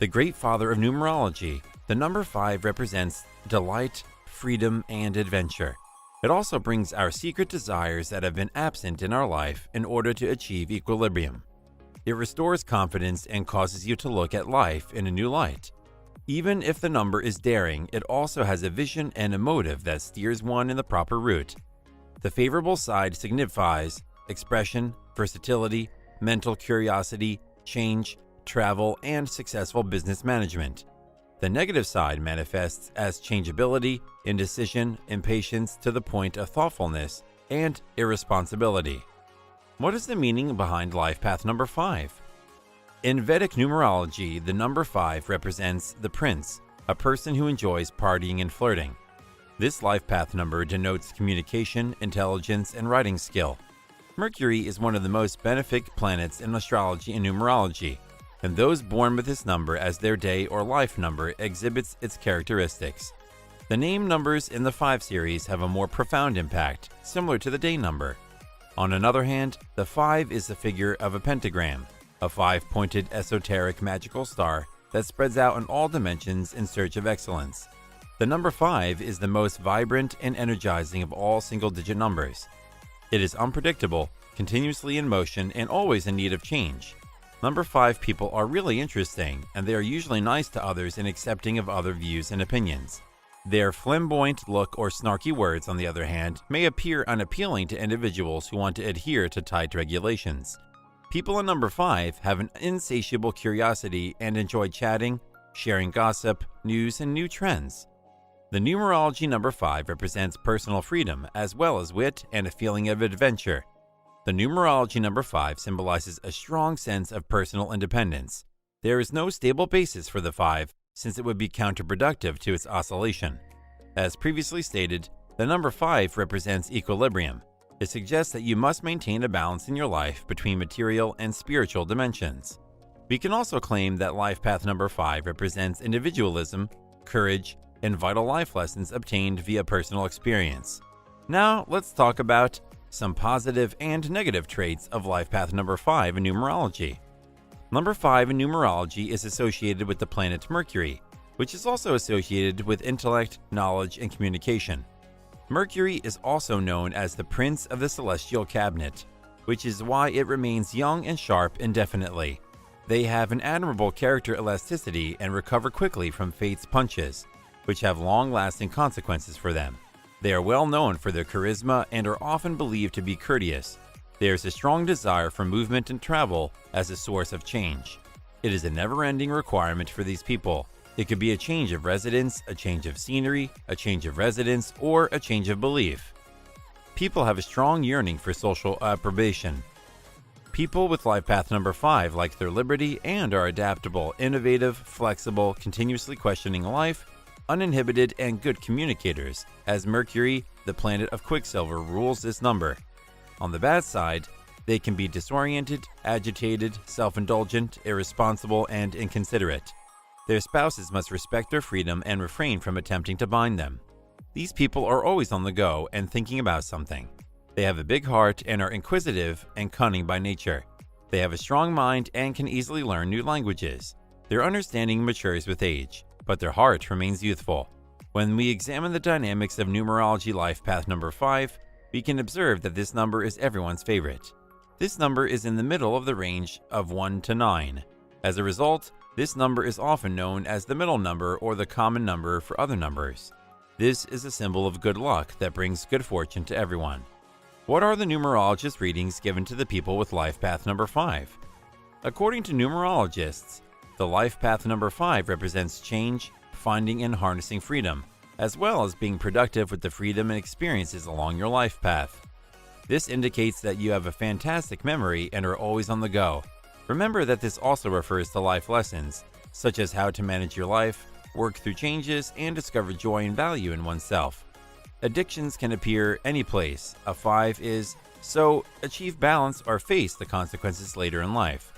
Speaker 1: the great father of numerology, the number 5 represents delight, freedom, and adventure. It also brings our secret desires that have been absent in our life in order to achieve equilibrium. It restores confidence and causes you to look at life in a new light. Even if the number is daring, it also has a vision and a motive that steers one in the proper route. The favorable side signifies expression, versatility, mental curiosity, change, travel, and successful business management. The negative side manifests as changeability, indecision, impatience to the point of thoughtfulness, and irresponsibility. What is the meaning behind life path number 5? In Vedic numerology, the number 5 represents the prince, a person who enjoys partying and flirting. This life path number denotes communication, intelligence, and writing skill. Mercury is one of the most benefic planets in astrology and numerology, and those born with this number as their day or life number exhibits its characteristics. The name numbers in the 5 series have a more profound impact, similar to the day number. On another hand, the 5 is the figure of a pentagram, a 5-pointed esoteric magical star that spreads out in all dimensions in search of excellence. The number 5 is the most vibrant and energizing of all single-digit numbers. It is unpredictable, continuously in motion, and always in need of change. Number 5 people are really interesting, and they are usually nice to others and accepting of other views and opinions. Their flamboyant look or snarky words, on the other hand, may appear unappealing to individuals who want to adhere to tight regulations. People in number 5 have an insatiable curiosity and enjoy chatting, sharing gossip, news, and new trends. The numerology number 5 represents personal freedom as well as wit and a feeling of adventure. The numerology number 5 symbolizes a strong sense of personal independence. There is no stable basis for the 5, since it would be counterproductive to its oscillation. As previously stated, the number 5 represents equilibrium. It suggests that you must maintain a balance in your life between material and spiritual dimensions. We can also claim that life path number 5 represents individualism, courage, and vital life lessons obtained via personal experience. Now, let's talk about some positive and negative traits of life path number 5 in numerology. Number 5 in numerology is associated with the planet Mercury. which is also associated with intellect, knowledge, and communication. Mercury is also known as the Prince of the Celestial Cabinet, which is why it remains young and sharp indefinitely. They have an admirable character elasticity and recover quickly from fate's punches, which have long-lasting consequences for them. They are well known for their charisma and are often believed to be courteous. There is a strong desire for movement and travel as a source of change. It is a never-ending requirement for these people. It could be a change of residence, a change of scenery, a change of residence, or a change of belief. People have a strong yearning for social approbation. People with life path number 5 like their liberty and are adaptable, innovative, flexible, continuously questioning life, uninhibited, and good communicators, as Mercury, the planet of Quicksilver, rules this number. On the bad side, they can be disoriented, agitated, self-indulgent, irresponsible, and inconsiderate. Their spouses must respect their freedom and refrain from attempting to bind them. These people are always on the go and thinking about something. They have a big heart and are inquisitive and cunning by nature. They have a strong mind and can easily learn new languages. Their understanding matures with age, but their heart remains youthful. When we examine the dynamics of numerology life path number 5, we can observe that this number is everyone's favorite. This number is in the middle of the range of 1 to 9. As a result, this number is often known as the middle number or the common number for other numbers. This is a symbol of good luck that brings good fortune to everyone. What are the numerologist readings given to the people with life path number 5? According to numerologists, the life path number 5 represents change, finding and harnessing freedom, as well as being productive with the freedom and experiences along your life path. This indicates that you have a fantastic memory and are always on the go. Remember that this also refers to life lessons, such as how to manage your life, work through changes, and discover joy and value in oneself. Addictions can appear any place. A 5 is, so achieve balance or face the consequences later in life.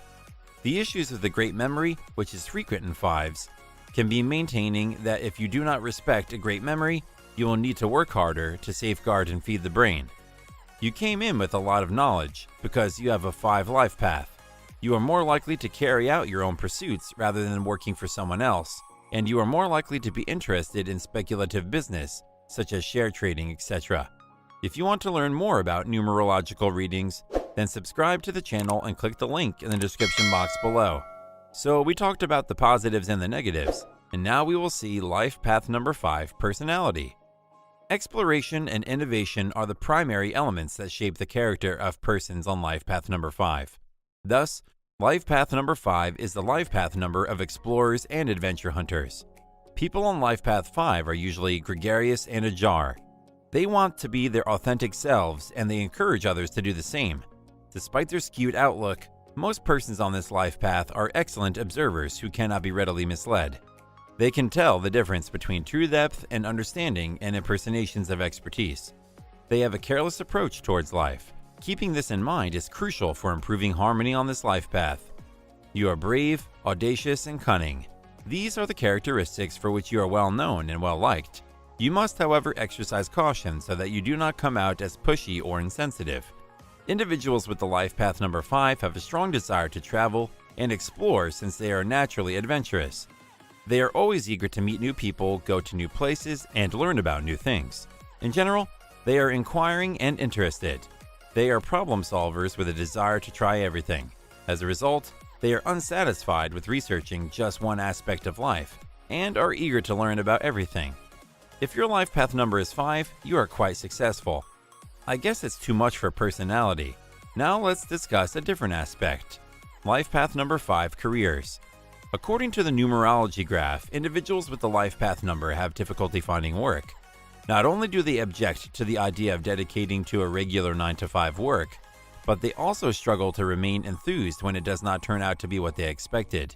Speaker 1: The issues of the great memory, which is frequent in 5s, can be maintaining that if you do not respect a great memory, you will need to work harder to safeguard and feed the brain. You came in with a lot of knowledge because you have a 5 life path. You are more likely to carry out your own pursuits rather than working for someone else, and you are more likely to be interested in speculative business, such as share trading, etc. If you want to learn more about numerological readings, then subscribe to the channel and click the link in the description box below. So we talked about the positives and the negatives, and now we will see life path number 5, personality. Exploration and innovation are the primary elements that shape the character of persons on life path number 5. Thus, life path number 5 is the life path number of explorers and adventure hunters. People on life path 5 are usually gregarious and ajar. They want to be their authentic selves and they encourage others to do the same. Despite their skewed outlook, most persons on this life path are excellent observers who cannot be readily misled. They can tell the difference between true depth and understanding and impersonations of expertise. They have a careless approach towards life. Keeping this in mind is crucial for improving harmony on this life path. You are brave, audacious, and cunning. These are the characteristics for which you are well known and well liked. You must, however, exercise caution so that you do not come out as pushy or insensitive. Individuals with the life path number 5 have a strong desire to travel and explore since they are naturally adventurous. They are always eager to meet new people, go to new places, and learn about new things. In general, they are inquiring and interested. They are problem solvers with a desire to try everything. As a result, they are unsatisfied with researching just one aspect of life and are eager to learn about everything. If your life path number is 5, you are quite successful. I guess it's too much for personality. Now let's discuss a different aspect. Life path number 5, careers. According to the numerology graph, individuals with the life path number have difficulty finding work. Not only do they object to the idea of dedicating to a regular 9-to-5 work, but they also struggle to remain enthused when it does not turn out to be what they expected.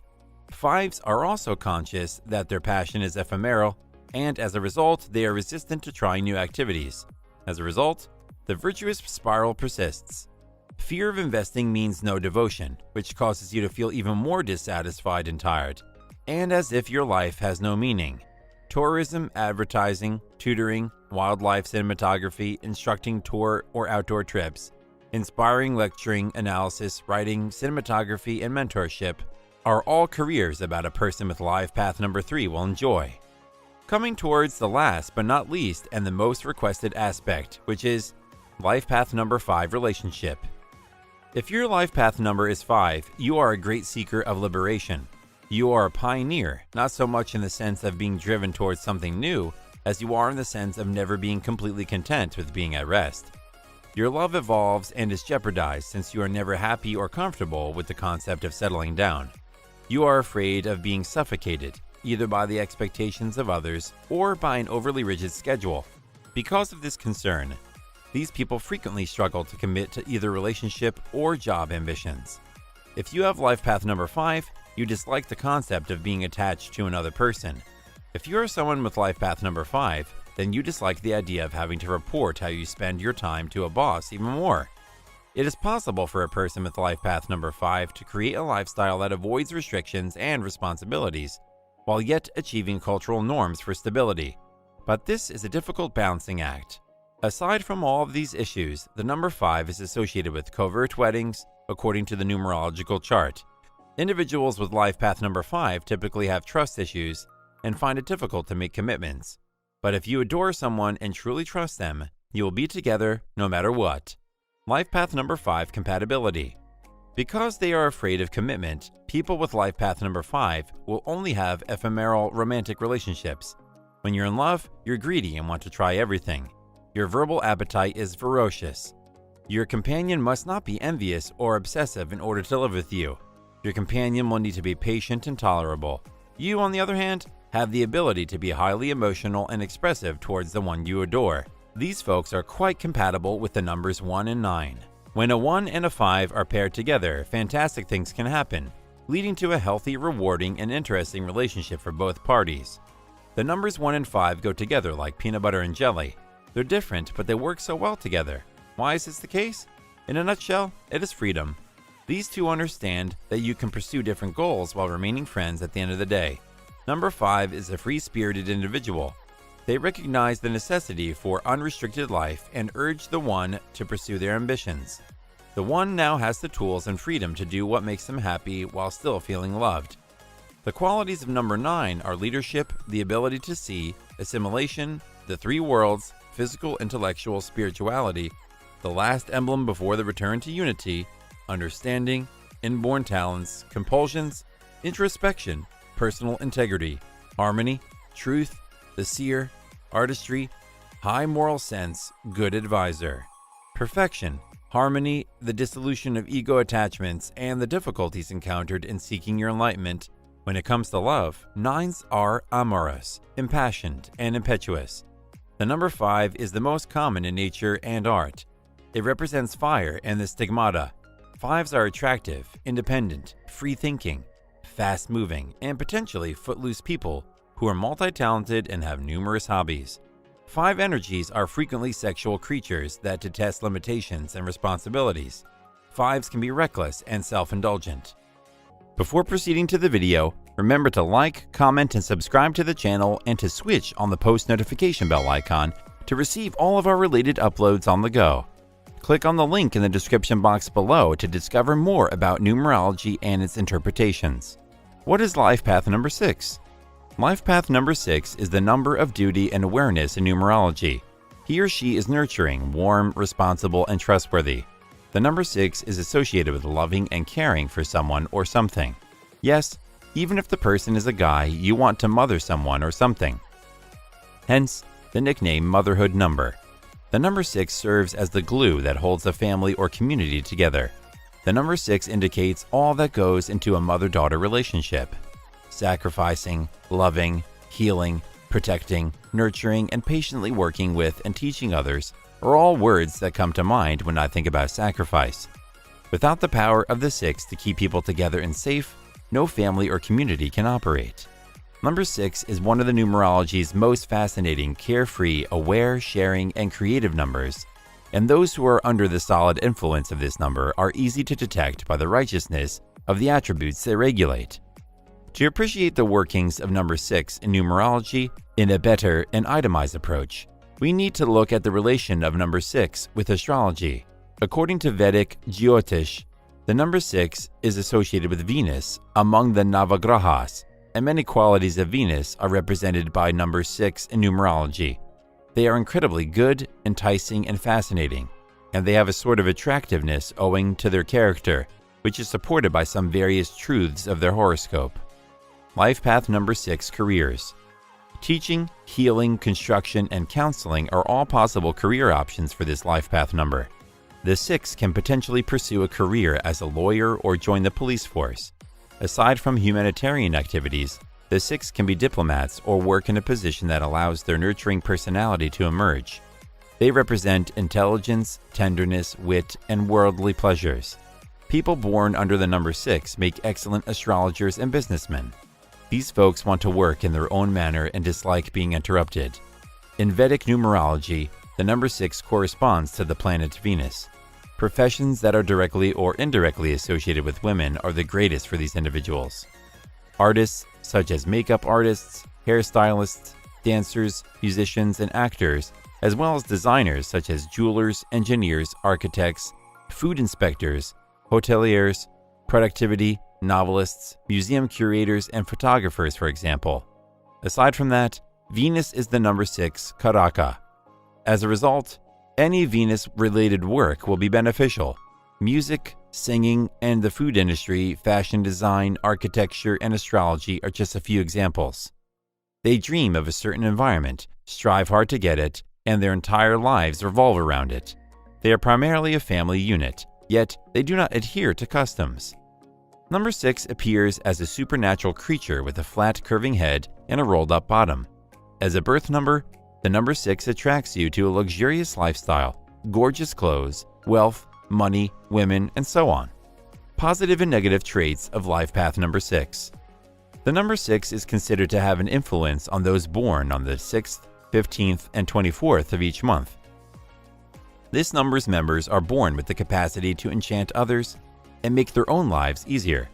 Speaker 1: 5s are also conscious that their passion is ephemeral, and as a result, they are resistant to trying new activities. As a result, the virtuous spiral persists. Fear of investing means no devotion, which causes you to feel even more dissatisfied and tired, and as if your life has no meaning. Tourism, advertising, tutoring, wildlife cinematography, instructing tour or outdoor trips, inspiring lecturing, analysis, writing, cinematography, and mentorship. are all careers about a person with life path number 3 will enjoy. Coming towards the last but not least and the most requested aspect, which is life path number 5 relationship. If your life path number is 5, you are a great seeker of liberation. You are a pioneer, not so much in the sense of being driven towards something new, as you are in the sense of never being completely content with being at rest. Your love evolves and is jeopardized since you are never happy or comfortable with the concept of settling down. You are afraid of being suffocated, either by the expectations of others or by an overly rigid schedule. Because of this concern, these people frequently struggle to commit to either relationship or job ambitions. If you have life path number 5, you dislike the concept of being attached to another person. If you are someone with life path number 5, then you dislike the idea of having to report how you spend your time to a boss even more. It is possible for a person with life path number 5 to create a lifestyle that avoids restrictions and responsibilities, while yet achieving cultural norms for stability. But this is a difficult balancing act. Aside from all of these issues, the number 5 is associated with covert weddings, according to the numerological chart. Individuals with life path number 5 typically have trust issues and find it difficult to make commitments. But if you adore someone and truly trust them, you will be together no matter what. Life path number 5 compatibility. Because they are afraid of commitment, people with life path number 5 will only have ephemeral romantic relationships. When you're in love, you're greedy and want to try everything. Your verbal appetite is ferocious. Your companion must not be envious or obsessive in order to live with you. Your companion will need to be patient and tolerable. You, on the other hand, have the ability to be highly emotional and expressive towards the one you adore. These folks are quite compatible with the numbers 1 and 9. When a 1 and a 5 are paired together, fantastic things can happen, leading to a healthy, rewarding, and interesting relationship for both parties. The numbers 1 and 5 go together like peanut butter and jelly. They're different, but they work so well together. Why is this the case? In a nutshell, it is freedom. These two understand that you can pursue different goals while remaining friends at the end of the day. Number 5 is a free-spirited individual. They recognize the necessity for unrestricted life and urge the 1 to pursue their ambitions. The 1 now has the tools and freedom to do what makes them happy while still feeling loved. The qualities of number 9 are leadership, the ability to see, assimilation, the 3 worlds, physical, intellectual, spirituality, the last emblem before the return to unity, understanding, inborn talents, compulsions, introspection, personal integrity, harmony, truth, the seer, artistry, high moral sense, good advisor, perfection, harmony, the dissolution of ego attachments, and the difficulties encountered in seeking your enlightenment. When it comes to love, 9s are amorous, impassioned, and impetuous. The number 5 is the most common in nature and art. It represents fire and the stigmata. 5s are attractive, independent, free-thinking, fast-moving, and potentially footloose people who are multi-talented and have numerous hobbies. 5 energies are frequently sexual creatures that detest limitations and responsibilities. 5s can be reckless and self-indulgent. Before proceeding to the video, remember to like, comment, and subscribe to the channel and to switch on the post notification bell icon to receive all of our related uploads on the go. Click on the link in the description box below to discover more about numerology and its interpretations. What is life path number 6? Life path number 6 is the number of duty and awareness in numerology. He or she is nurturing, warm, responsible, and trustworthy. The number 6 is associated with loving and caring for someone or something. Yes, even if the person is a guy, you want to mother someone or something. Hence, the nickname motherhood number. The number 6 serves as the glue that holds a family or community together. The number 6 indicates all that goes into a mother-daughter relationship. Sacrificing, loving, healing, protecting, nurturing, and patiently working with and teaching others are all words that come to mind when I think about sacrifice. Without the power of the 6 to keep people together and safe, no family or community can operate. Number 6 is one of the numerology's most fascinating, carefree, aware, sharing, and creative numbers, and those who are under the solid influence of this number are easy to detect by the righteousness of the attributes they regulate. To appreciate the workings of number 6 in numerology in a better and itemized approach, we need to look at the relation of number 6 with astrology. According to Vedic Jyotish, The number 6 is associated with Venus among the Navagrahas, and many qualities of Venus are represented by number 6 in numerology. They are incredibly good, enticing, and fascinating, and they have a sort of attractiveness owing to their character, which is supported by some various truths of their horoscope. Life path number 6 careers. Teaching, healing, construction, and counseling are all possible career options for this life path number. The 6 can potentially pursue a career as a lawyer or join the police force. Aside from humanitarian activities, the 6 can be diplomats or work in a position that allows their nurturing personality to emerge. They represent intelligence, tenderness, wit, and worldly pleasures. People born under the number 6 make excellent astrologers and businessmen. These folks want to work in their own manner and dislike being interrupted. In Vedic numerology, the number 6 corresponds to the planet Venus. Professions that are directly or indirectly associated with women are the greatest for these individuals. Artists, such as makeup artists, hairstylists, dancers, musicians, and actors, as well as designers such as jewelers, engineers, architects, food inspectors, hoteliers, productivity, novelists, museum curators, and photographers, for example. Aside from that, Venus is the number 6 Karaka. As a result, any Venus-related work will be beneficial. Music, singing, and the food industry, fashion design, architecture, and astrology are just a few examples. They dream of a certain environment, strive hard to get it, and their entire lives revolve around it. They are primarily a family unit, yet they do not adhere to customs. Number 6 appears as a supernatural creature with a flat, curving head and a rolled-up bottom. As a birth number, the number 6 attracts you to a luxurious lifestyle, gorgeous clothes, wealth, money, women, and so on. Positive and negative traits of life path number 6. The number 6 is considered to have an influence on those born on the 6th, 15th, and 24th of each month. This number's members are born with the capacity to enchant others and make their own lives easier.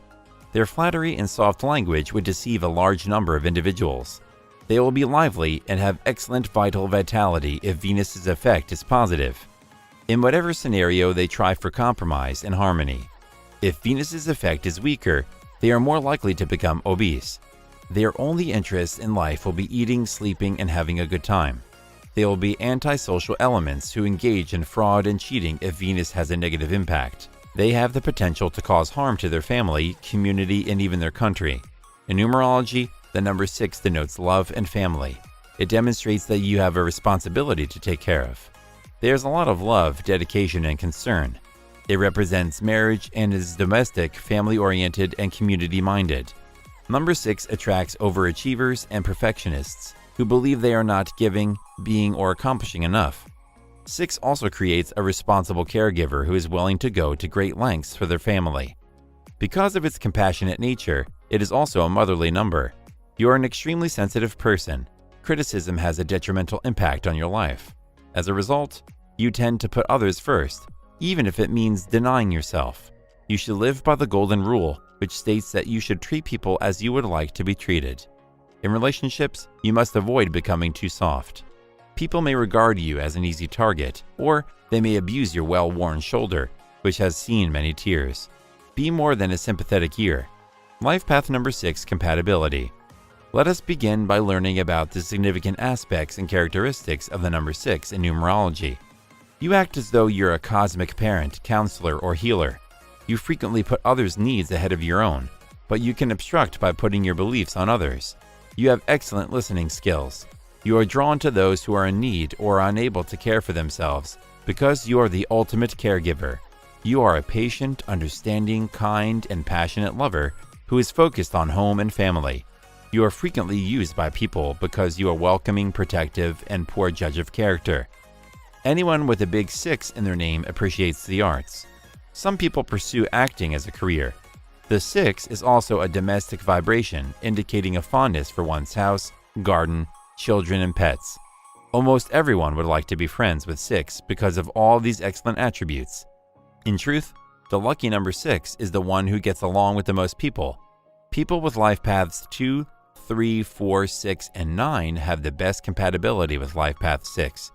Speaker 1: Their flattery and soft language would deceive a large number of individuals. They will be lively and have excellent vitality if Venus's effect is positive. In whatever scenario, they try for compromise and harmony. If Venus's effect is weaker, they are more likely to become obese. Their only interest in life will be eating, sleeping, and having a good time. They will be antisocial elements who engage in fraud and cheating if Venus has a negative impact. They have the potential to cause harm to their family, community, and even their country. In numerology, the number 6 denotes love and family. It demonstrates that you have a responsibility to take care of. There's a lot of love, dedication, and concern. It represents marriage and is domestic, family-oriented, and community-minded. Number 6 attracts overachievers and perfectionists who believe they are not giving, being, or accomplishing enough. 6 also creates a responsible caregiver who is willing to go to great lengths for their family. Because of its compassionate nature, it is also a motherly number. You are an extremely sensitive person. Criticism has a detrimental impact on your life. As a result, you tend to put others first, even if it means denying yourself. You should live by the golden rule, which states that you should treat people as you would like to be treated. In relationships, you must avoid becoming too soft. People may regard you as an easy target, or they may abuse your well-worn shoulder, which has seen many tears. Be more than a sympathetic ear. Life path number 6, compatibility. Let us begin by learning about the significant aspects and characteristics of the number 6 in numerology. You act as though you're a cosmic parent, counselor, or healer. You frequently put others' needs ahead of your own, but you can obstruct by putting your beliefs on others. You have excellent listening skills. You are drawn to those who are in need or are unable to care for themselves because you are the ultimate caregiver. You are a patient, understanding, kind, and passionate lover who is focused on home and family. You are frequently used by people because you are welcoming, protective, and poor judge of character. Anyone with a big 6 in their name appreciates the arts. Some people pursue acting as a career. The 6 is also a domestic vibration, indicating a fondness for one's house, garden, children, and pets. Almost everyone would like to be friends with 6 because of all these excellent attributes. In truth, the lucky number 6 is the one who gets along with the most people. People with life paths 2, 3, 4, 6, and 9 have the best compatibility with life path 6.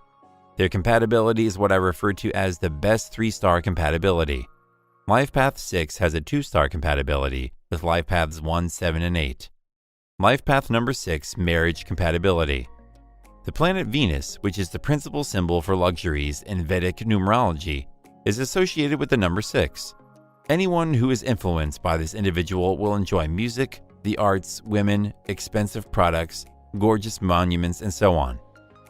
Speaker 1: Their compatibility is what I refer to as the best 3-star compatibility. Life Path 6 has a 2-star compatibility with Life Paths 1, 7, and 8. Life Path number 6, marriage compatibility. The planet Venus, which is the principal symbol for luxuries in Vedic numerology, is associated with the number 6. Anyone who is influenced by this individual will enjoy music, the arts, women, expensive products, gorgeous monuments, and so on.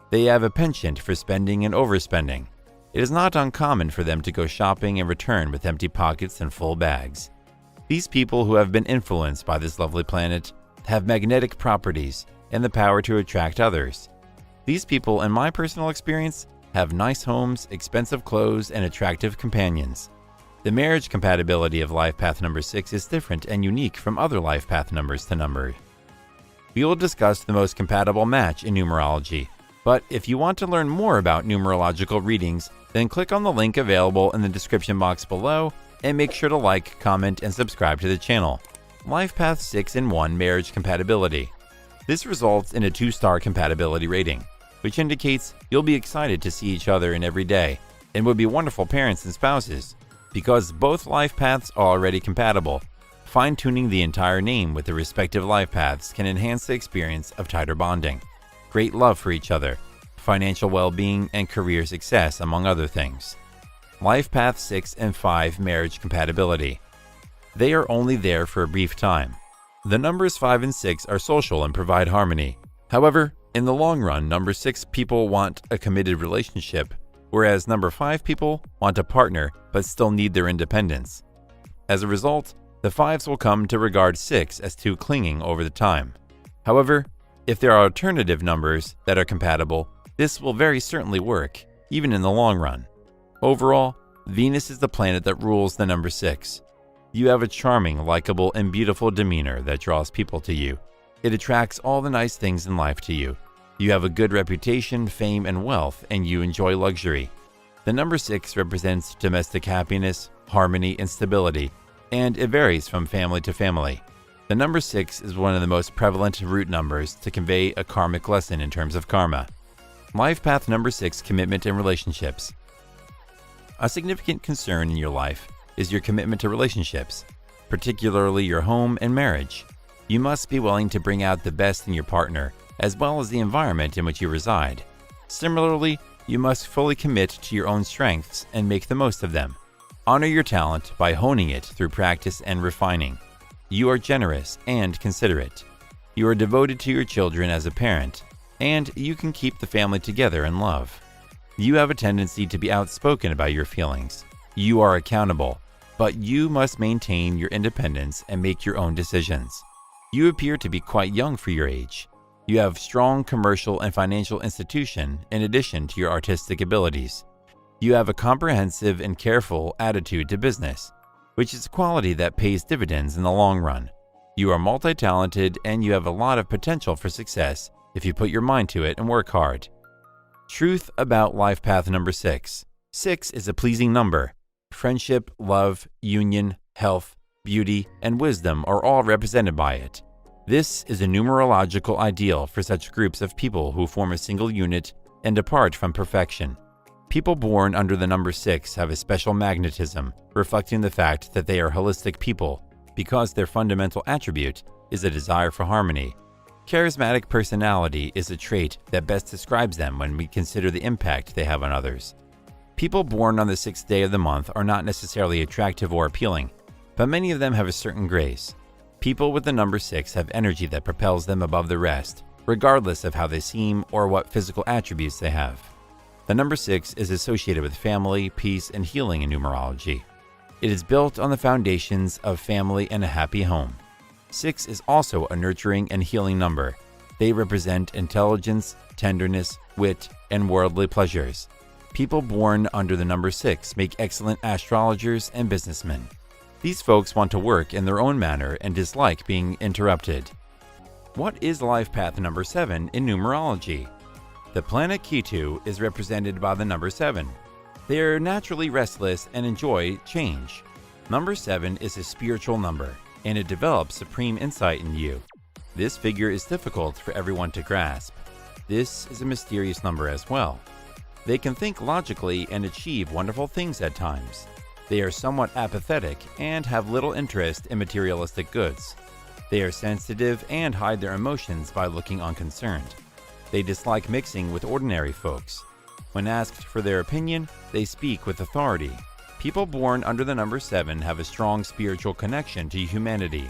Speaker 1: They have a penchant for spending and overspending. It is not uncommon for them to go shopping and return with empty pockets and full bags. These people who have been influenced by this lovely planet have magnetic properties and the power to attract others. These people, in my personal experience, have nice homes, expensive clothes, and attractive companions. The marriage compatibility of Life Path number 6 is different and unique from other Life Path numbers to number. We will discuss the most compatible match in numerology, but if you want to learn more about numerological readings, then click on the link available in the description box below and make sure to like, comment, and subscribe to the channel. Life Path 6 and 1 marriage compatibility. This results in a 2-star compatibility rating, which indicates you'll be excited to see each other in every day and would be wonderful parents and spouses. Because both life paths are already compatible, fine-tuning the entire name with the respective life paths can enhance the experience of tighter bonding, great love for each other, financial well-being, and career success, among other things. Life Path 6 and 5 marriage compatibility. They are only there for a brief time. The numbers 5 and 6 are social and provide harmony. However, in the long run, number 6 people want a committed relationship, whereas number 5 people want a partner but still need their independence. As a result, the 5s will come to regard 6 as too clinging over the time. However, if there are alternative numbers that are compatible, this will very certainly work, even in the long run. Overall, Venus is the planet that rules the number 6. You have a charming, likable, and beautiful demeanor that draws people to you. It attracts all the nice things in life to you. You have a good reputation, fame, and wealth, and you enjoy luxury. The number 6 represents domestic happiness, harmony, and stability, and it varies from family to family. The number 6 is one of the most prevalent root numbers to convey a karmic lesson in terms of karma. Life Path number 6, commitment and relationships. A significant concern in your life is your commitment to relationships, particularly your home and marriage. You must be willing to bring out the best in your partner, as well as the environment in which you reside. Similarly, you must fully commit to your own strengths and make the most of them. Honor your talent by honing it through practice and refining. You are generous and considerate. You are devoted to your children as a parent, and you can keep the family together in love. You have a tendency to be outspoken about your feelings. You are accountable, but you must maintain your independence and make your own decisions. You appear to be quite young for your age. You have strong commercial and financial institution in addition to your artistic abilities. You have a comprehensive and careful attitude to business, which is a quality that pays dividends in the long run. You are multi-talented and you have a lot of potential for success if you put your mind to it and work hard. Truth about Life Path number 6. 6 is a pleasing number. Friendship, love, union, health, beauty, and wisdom are all represented by it. This is a numerological ideal for such groups of people who form a single unit and depart from perfection. People born under the number 6 have a special magnetism, reflecting the fact that they are holistic people because their fundamental attribute is a desire for harmony. Charismatic personality is a trait that best describes them when we consider the impact they have on others. People born on the 6th day of the month are not necessarily attractive or appealing, but many of them have a certain grace. People with the number 6 have energy that propels them above the rest, regardless of how they seem or what physical attributes they have. The number 6 is associated with family, peace, and healing in numerology. It is built on the foundations of family and a happy home. 6 is also a nurturing and healing number. They represent intelligence, tenderness, wit, and worldly pleasures. People born under the number 6 make excellent astrologers and businessmen. These folks want to work in their own manner and dislike being interrupted. What is Life Path number 7 in numerology? The planet Ketu is represented by the number 7. They are naturally restless and enjoy change. Number 7 is a spiritual number, and it develops supreme insight in you. This figure is difficult for everyone to grasp. This is a mysterious number as well. They can think logically and achieve wonderful things at times. They are somewhat apathetic and have little interest in materialistic goods. They are sensitive and hide their emotions by looking unconcerned. They dislike mixing with ordinary folks. When asked for their opinion, they speak with authority. People born under the number 7 have a strong spiritual connection to humanity.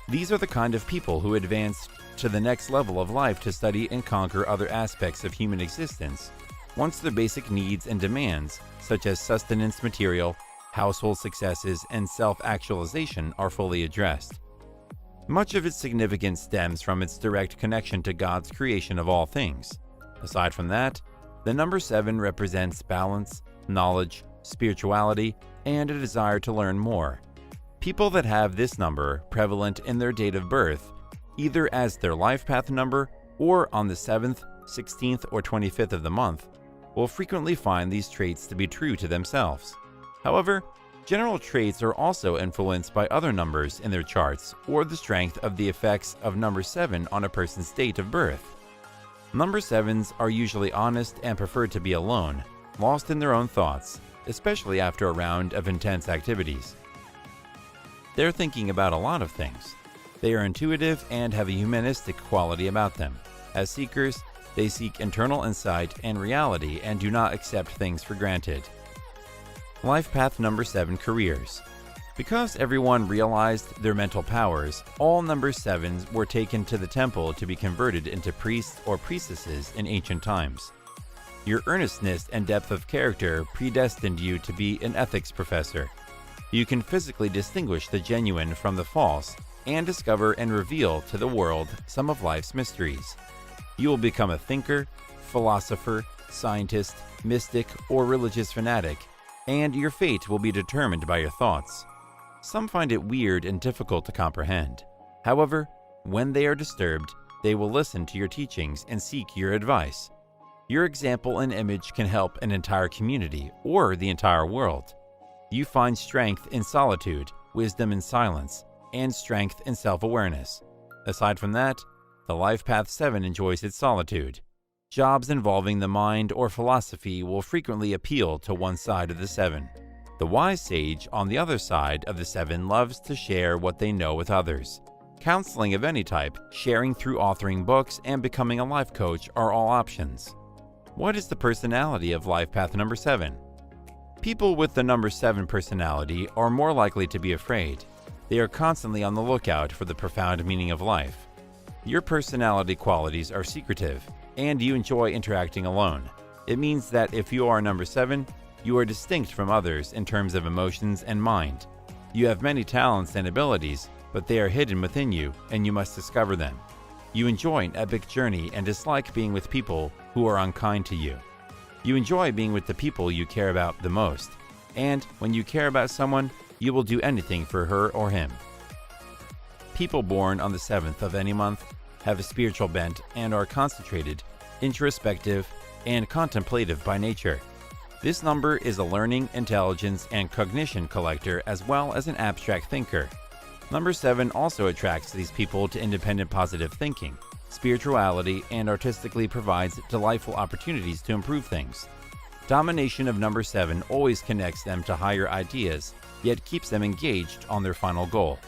Speaker 1: These are the kind of people who advance to the next level of life to study and conquer other aspects of human existence once their basic needs and demands, such as sustenance material, household successes, and self-actualization, are fully addressed. Much of its significance stems from its direct connection to God's creation of all things. Aside from that, the number 7 represents balance, knowledge, spirituality, and a desire to learn more. People that have this number prevalent in their date of birth, either as their life path number or on the 7th, 16th, or 25th of the month, will frequently find these traits to be true to themselves. However, general traits are also influenced by other numbers in their charts or the strength of the effects of number 7 on a person's date of birth. Number 7s are usually honest and prefer to be alone, lost in their own thoughts, especially after a round of intense activities. They're thinking about a lot of things. They are intuitive and have a humanistic quality about them. As seekers, they seek internal insight and reality and do not accept things for granted. Life path number 7 careers. Because everyone realized their mental powers, all number 7s were taken to the temple to be converted into priests or priestesses in ancient times. Your earnestness and depth of character predestined you to be an ethics professor. You can physically distinguish the genuine from the false and discover and reveal to the world some of life's mysteries. You will become a thinker, philosopher, scientist, mystic, or religious fanatic, and your fate will be determined by your thoughts. Some find it weird and difficult to comprehend. However, when they are disturbed, they will listen to your teachings and seek your advice. Your example and image can help an entire community or the entire world. You find strength in solitude, wisdom in silence, and strength in self-awareness. Aside from that, the Life Path 7 enjoys its solitude. Jobs involving the mind or philosophy will frequently appeal to one side of the 7. The wise sage on the other side of the 7 loves to share what they know with others. Counseling of any type, sharing through authoring books, and becoming a life coach are all options. What is the personality of Life Path number 7? People with the number 7 personality are more likely to be afraid. They are constantly on the lookout for the profound meaning of life. Your personality qualities are secretive, and you enjoy interacting alone. It means that if you are number 7, you are distinct from others in terms of emotions and mind. You have many talents and abilities, but they are hidden within you, and you must discover them. You enjoy an epic journey and dislike being with people who are unkind to you. You enjoy being with the people you care about the most, and when you care about someone, you will do anything for her or him. People born on the 7th of any month have a spiritual bent and are concentrated, introspective, and contemplative by nature. This number is a learning, intelligence, and cognition collector as well as an abstract thinker. Number 7 also attracts these people to independent positive thinking, spirituality, and artistically provides delightful opportunities to improve things. Domination of number 7 always connects them to higher ideas, yet keeps them engaged on their final goal.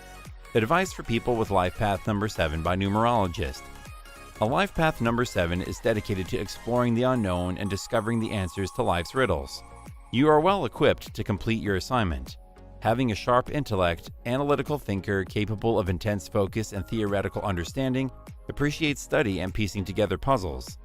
Speaker 1: Advice for people with Life Path number 7 by Numerologist. A Life Path number 7 is dedicated to exploring the unknown and discovering the answers to life's riddles. You are well equipped to complete your assignment. Having a sharp intellect, analytical thinker capable of intense focus and theoretical understanding, appreciates study and piecing together puzzles.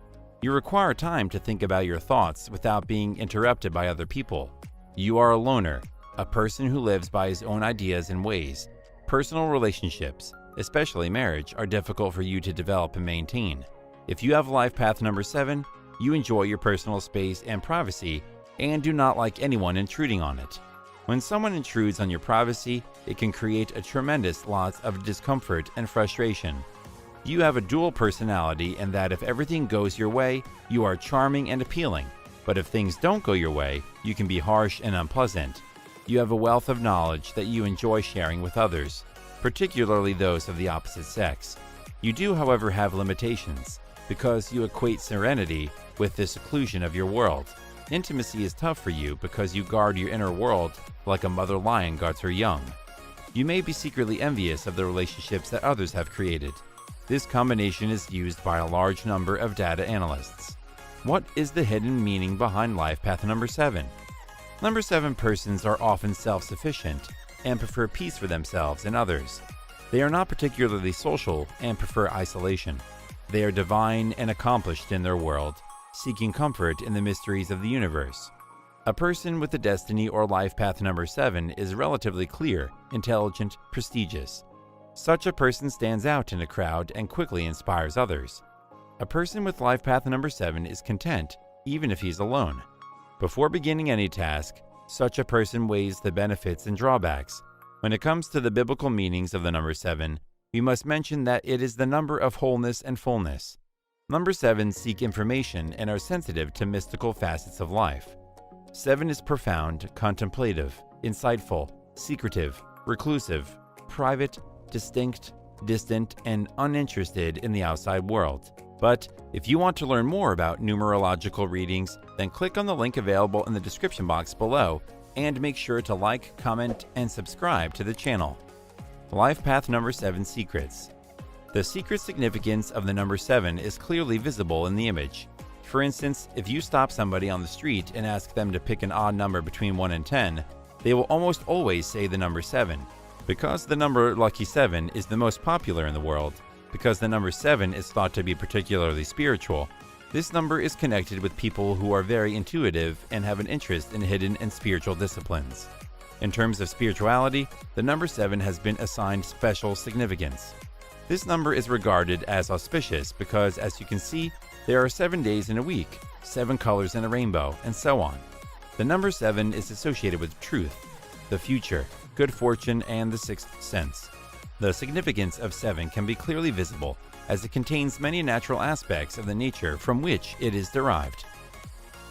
Speaker 1: You require time to think about your thoughts without being interrupted by other people. You are a loner, a person who lives by his own ideas and ways. Personal relationships, especially marriage, are difficult for you to develop and maintain. If you have Life Path number 7, you enjoy your personal space and privacy and do not like anyone intruding on it. When someone intrudes on your privacy, it can create a tremendous lot of discomfort and frustration. You have a dual personality in that if everything goes your way, you are charming and appealing, but if things don't go your way, you can be harsh and unpleasant. You have a wealth of knowledge that you enjoy sharing with others, particularly those of the opposite sex. You do, however, have limitations, because you equate serenity with the seclusion of your world. Intimacy is tough for you because you guard your inner world like a mother lion guards her young. You may be secretly envious of the relationships that others have created. This combination is used by a large number of data analysts. What is the hidden meaning behind life path number 7? Number 7 persons are often self-sufficient and prefer peace for themselves and others. They are not particularly social and prefer isolation. They are divine and accomplished in their world, seeking comfort in the mysteries of the universe. A person with the destiny or life path number 7 is relatively clear, intelligent, prestigious. Such a person stands out in a crowd and quickly inspires others. A person with life path number 7 is content, even if he's alone. Before beginning any task, such a person weighs the benefits and drawbacks. When it comes to the biblical meanings of the number 7, we must mention that it is the number of wholeness and fullness. Number 7 seek information and are sensitive to mystical facets of life. 7 is profound, contemplative, insightful, secretive, reclusive, private, distinct, distant, and uninterested in the outside world. But if you want to learn more about numerological readings, then click on the link available in the description box below and make sure to like, comment, and subscribe to the channel. Life path number 7 secrets. The secret significance of the number 7 is clearly visible in the image. For instance, if you stop somebody on the street and ask them to pick an odd number between 1 and 10, they will almost always say the number 7. Because the number lucky 7 is the most popular in the world, because the number 7 is thought to be particularly spiritual, this number is connected with people who are very intuitive and have an interest in hidden and spiritual disciplines. In terms of spirituality, the number 7 has been assigned special significance. This number is regarded as auspicious because, as you can see, there are 7 days in a week, 7 colors in a rainbow, and so on. The number 7 is associated with truth, the future, good fortune, and the sixth sense. The significance of 7 can be clearly visible as it contains many natural aspects of the nature from which it is derived.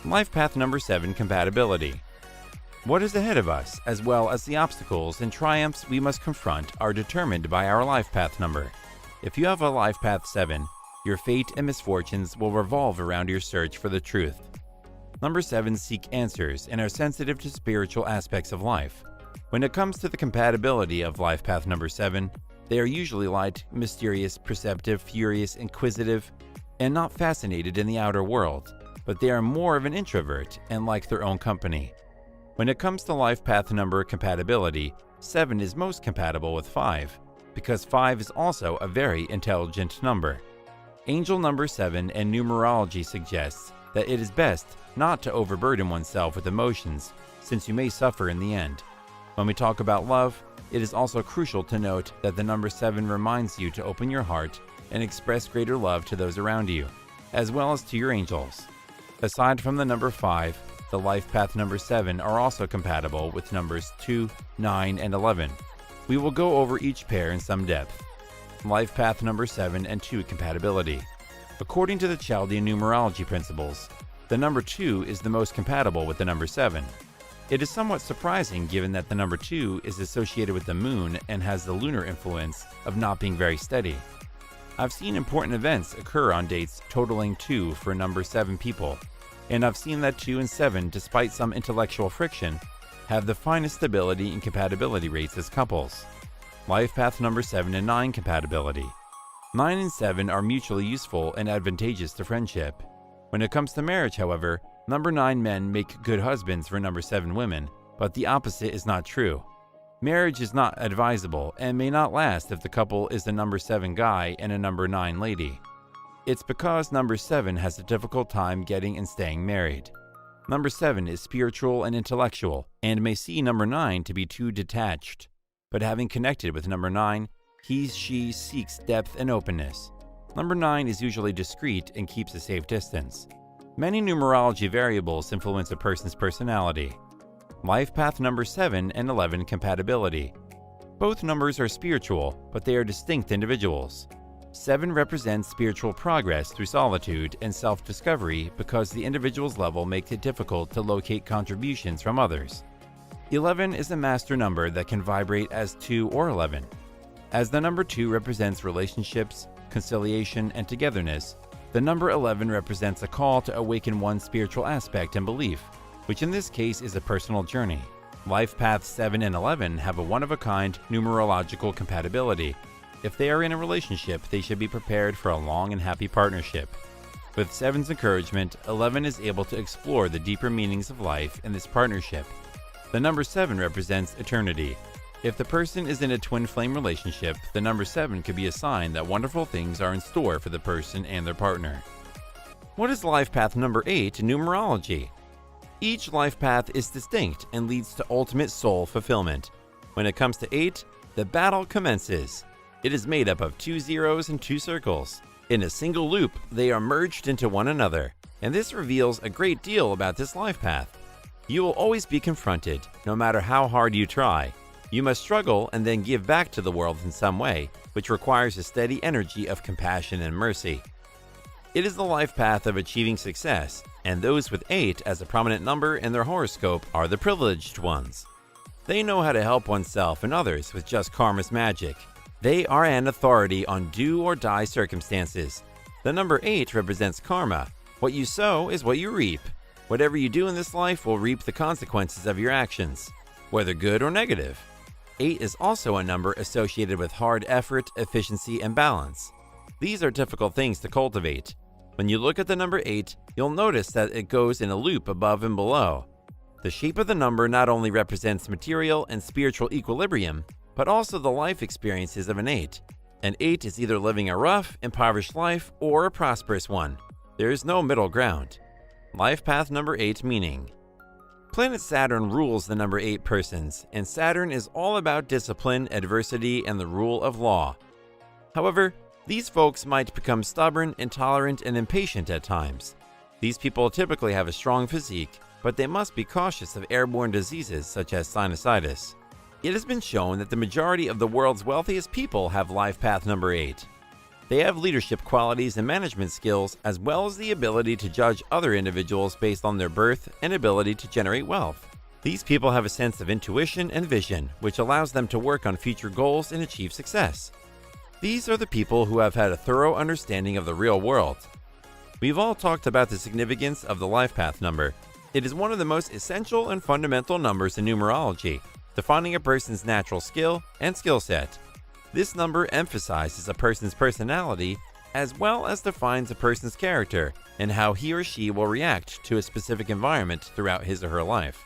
Speaker 1: Life path number 7 compatibility. What is ahead of us, as well as the obstacles and triumphs we must confront, are determined by our life path number. If you have a life path 7, your fate and misfortunes will revolve around your search for the truth. Number 7 seek answers and are sensitive to spiritual aspects of life. When it comes to the compatibility of life path number 7, they are usually light, mysterious, perceptive, furious, inquisitive, and not fascinated in the outer world, but they are more of an introvert and like their own company. When it comes to life path number compatibility, 7 is most compatible with 5, because 5 is also a very intelligent number. Angel number 7 and numerology suggests that it is best not to overburden oneself with emotions, since you may suffer in the end. When we talk about love, it is also crucial to note that the number 7 reminds you to open your heart and express greater love to those around you, as well as to your angels. Aside from the number 5, the life path number 7 are also compatible with numbers 2, 9, and 11. We will go over each pair in some depth. Life path number 7 and 2 compatibility. According to the Chaldean numerology principles, the number 2 is the most compatible with the number 7. It is somewhat surprising given that the number 2 is associated with the moon and has the lunar influence of not being very steady. I've seen important events occur on dates totaling 2 for number 7 people, and I've seen that 2 and 7, despite some intellectual friction, have the finest stability and compatibility rates as couples. Life path number 7 and 9 compatibility. 9 and 7 are mutually useful and advantageous to friendship. When it comes to marriage, however, number 9 men make good husbands for number 7 women, but the opposite is not true. Marriage is not advisable and may not last if the couple is a number 7 guy and a number 9 lady. It's because number 7 has a difficult time getting and staying married. Number 7 is spiritual and intellectual and may see number 9 to be too detached. But having connected with number 9, she seeks depth and openness. Number 9 is usually discreet and keeps a safe distance. Many numerology variables influence a person's personality. Life path number 7 and 11 compatibility. Both numbers are spiritual, but they are distinct individuals. 7 represents spiritual progress through solitude and self-discovery because the individual's level makes it difficult to locate contributions from others. 11 is a master number that can vibrate as 2 or 11. As the number 2 represents relationships, conciliation, and togetherness, The number 11 represents a call to awaken one's spiritual aspect and belief, which in this case is a personal journey. Life paths 7 and 11 have a one-of-a-kind numerological compatibility. If they are in a relationship, they should be prepared for a long and happy partnership. With 7's encouragement, 11 is able to explore the deeper meanings of life in this partnership. The number 7 represents eternity. If the person is in a twin flame relationship, the number 7 could be a sign that wonderful things are in store for the person and their partner. What is life path number 8 in numerology? Each life path is distinct and leads to ultimate soul fulfillment. When it comes to 8, the battle commences. It is made up of 2 zeros and 2 circles. In a single loop, they are merged into one another, and this reveals a great deal about this life path. You will always be confronted, no matter how hard you try. You must struggle and then give back to the world in some way, which requires a steady energy of compassion and mercy. It is the life path of achieving success, and those with 8 as a prominent number in their horoscope are the privileged ones. They know how to help oneself and others with just karma's magic. They are an authority on do-or-die circumstances. The number 8 represents karma. What you sow is what you reap. Whatever you do in this life will reap the consequences of your actions, whether good or negative. 8 is also a number associated with hard effort, efficiency, and balance. These are difficult things to cultivate. When you look at the number 8, you'll notice that it goes in a loop above and below. The shape of the number not only represents material and spiritual equilibrium, but also the life experiences of an 8. An 8 is either living a rough, impoverished life or a prosperous one. There is no middle ground. Life path number 8 meaning. Planet Saturn rules the number 8 persons, and Saturn is all about discipline, adversity, and the rule of law. However, these folks might become stubborn, intolerant, and impatient at times. These people typically have a strong physique, but they must be cautious of airborne diseases such as sinusitis. It has been shown that the majority of the world's wealthiest people have life path number 8. They have leadership qualities and management skills, as well as the ability to judge other individuals based on their birth and ability to generate wealth. These people have a sense of intuition and vision, which allows them to work on future goals and achieve success. These are the people who have had a thorough understanding of the real world. We've all talked about the significance of the life path number. It is one of the most essential and fundamental numbers in numerology, defining a person's natural skill and skill set. This number emphasizes a person's personality as well as defines a person's character and how he or she will react to a specific environment throughout his or her life.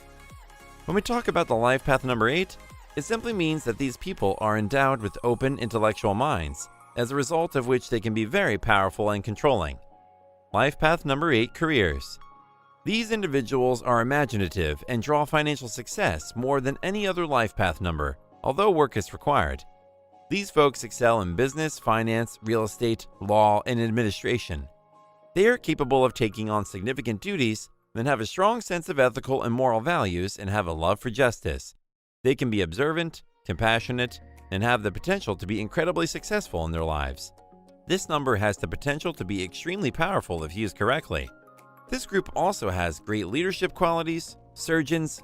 Speaker 1: When we talk about the life path number 8, it simply means that these people are endowed with open intellectual minds, as a result of which they can be very powerful and controlling. Life path number 8 careers. These individuals are imaginative and draw financial success more than any other life path number, although work is required. These folks excel in business, finance, real estate, law, and administration. They are capable of taking on significant duties, then have a strong sense of ethical and moral values and have a love for justice. They can be observant, compassionate, and have the potential to be incredibly successful in their lives. This number has the potential to be extremely powerful if used correctly. This group also has great leadership qualities. Surgeons,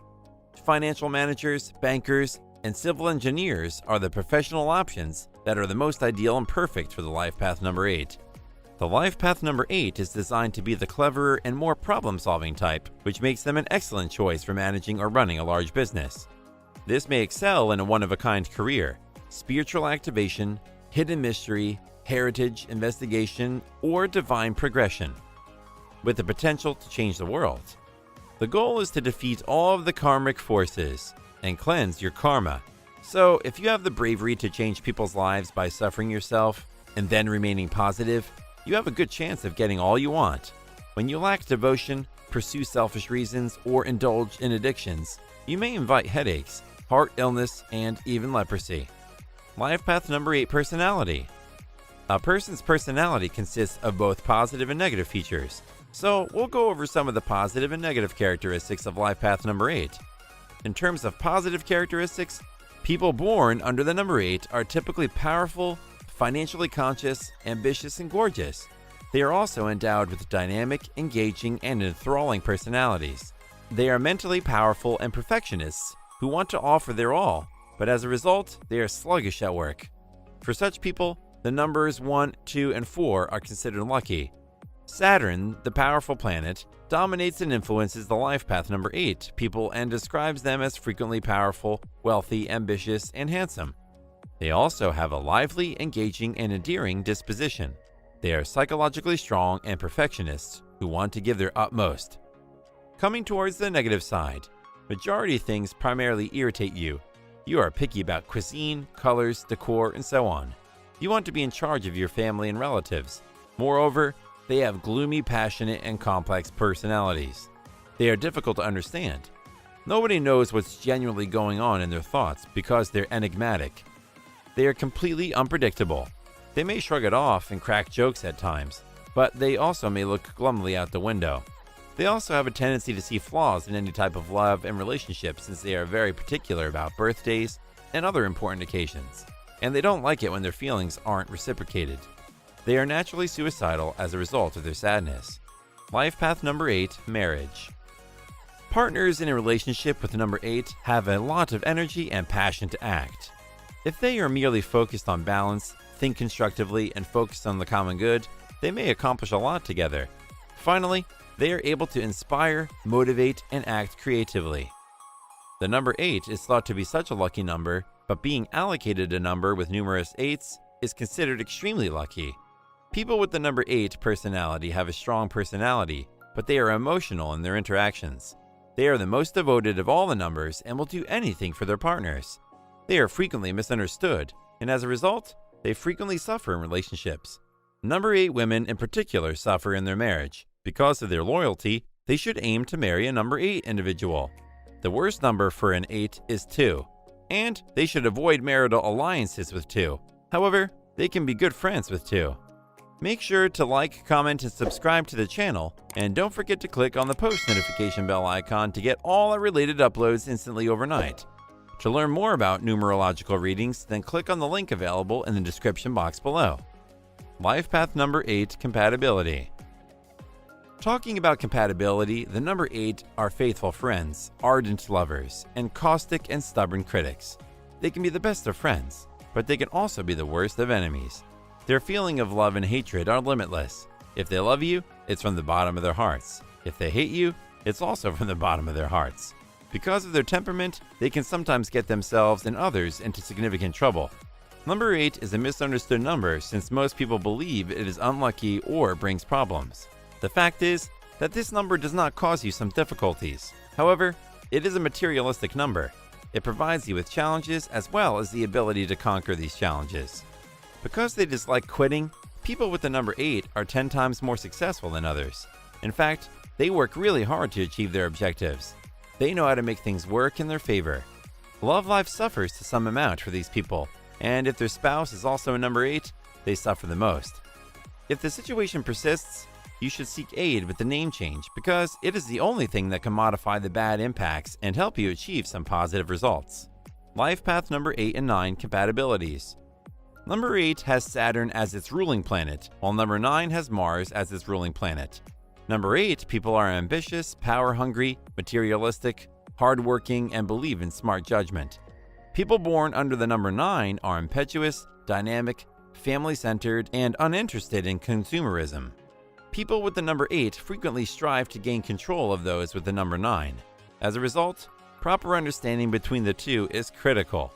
Speaker 1: financial managers, bankers, and civil engineers are the professional options that are the most ideal and perfect for the life path number 8. The life path number 8 is designed to be the cleverer and more problem-solving type, which makes them an excellent choice for managing or running a large business. This may excel in a one-of-a-kind career, spiritual activation, hidden mystery, heritage, investigation, or divine progression, with the potential to change the world. The goal is to defeat all of the karmic forces and cleanse your karma. So, if you have the bravery to change people's lives by suffering yourself and then remaining positive, you have a good chance of getting all you want. When you lack devotion, pursue selfish reasons, or indulge in addictions, you may invite headaches, heart illness, and even leprosy. Life path number 8 personality. A person's personality consists of both positive and negative features. So, we'll go over some of the positive and negative characteristics of life path number 8. In terms of positive characteristics, people born under the number 8 are typically powerful, financially conscious, ambitious, and gorgeous. They are also endowed with dynamic, engaging, and enthralling personalities. They are mentally powerful and perfectionists who want to offer their all, but as a result, they are sluggish at work. For such people, the numbers 1, 2, and 4 are considered lucky. Saturn, the powerful planet, dominates and influences the life path number 8 people and describes them as frequently powerful, wealthy, ambitious, and handsome. They also have a lively, engaging, and endearing disposition. They are psychologically strong and perfectionists who want to give their utmost. Coming towards the negative side, majority of things primarily irritate you. You are picky about cuisine, colors, decor, and so on. You want to be in charge of your family and relatives. Moreover, they have gloomy, passionate, and complex personalities. They are difficult to understand. Nobody knows what's genuinely going on in their thoughts because they're enigmatic. They are completely unpredictable. They may shrug it off and crack jokes at times, but they also may look glumly out the window. They also have a tendency to see flaws in any type of love and relationship since they are very particular about birthdays and other important occasions, and they don't like it when their feelings aren't reciprocated. They are naturally suicidal as a result of their sadness. Life path number 8, marriage. Partners in a relationship with number 8 have a lot of energy and passion to act. If they are merely focused on balance, think constructively, and focus on the common good, they may accomplish a lot together. Finally, they are able to inspire, motivate, and act creatively. The number 8 is thought to be such a lucky number, but being allocated a number with numerous 8s is considered extremely lucky. People with the number 8 personality have a strong personality, but they are emotional in their interactions. They are the most devoted of all the numbers and will do anything for their partners. They are frequently misunderstood, and as a result, they frequently suffer in relationships. Number 8 women in particular suffer in their marriage. Because of their loyalty, they should aim to marry a number 8 individual. The worst number for an 8 is 2, and they should avoid marital alliances with 2. However, they can be good friends with 2. Make sure to like, comment, and subscribe to the channel, and don't forget to click on the post notification bell icon to get all our related uploads instantly overnight. To learn more about numerological readings, then click on the link available in the description box below. Life path number 8, compatibility. Talking about compatibility, the number 8 are faithful friends, ardent lovers, and caustic and stubborn critics. They can be the best of friends, but they can also be the worst of enemies. Their feeling of love and hatred are limitless. If they love you, it's from the bottom of their hearts. If they hate you, it's also from the bottom of their hearts. Because of their temperament, they can sometimes get themselves and others into significant trouble. Number 8 is a misunderstood number since most people believe it is unlucky or brings problems. The fact is that this number does not cause you some difficulties. However, it is a materialistic number. It provides you with challenges as well as the ability to conquer these challenges. Because they dislike quitting, people with the number 8 are 10 times more successful than others. In fact, they work really hard to achieve their objectives. They know how to make things work in their favor. Love life suffers to some amount for these people, and if their spouse is also a number 8, they suffer the most. If the situation persists, you should seek aid with the name change because it is the only thing that can modify the bad impacts and help you achieve some positive results. Life path number 8 and 9, compatibilities. Number 8 has Saturn as its ruling planet, while number 9 has Mars as its ruling planet. Number 8 people are ambitious, power-hungry, materialistic, hardworking, and believe in smart judgment. People born under the number 9 are impetuous, dynamic, family-centered, and uninterested in consumerism. People with the number 8 frequently strive to gain control of those with the number 9. As a result, proper understanding between the two is critical.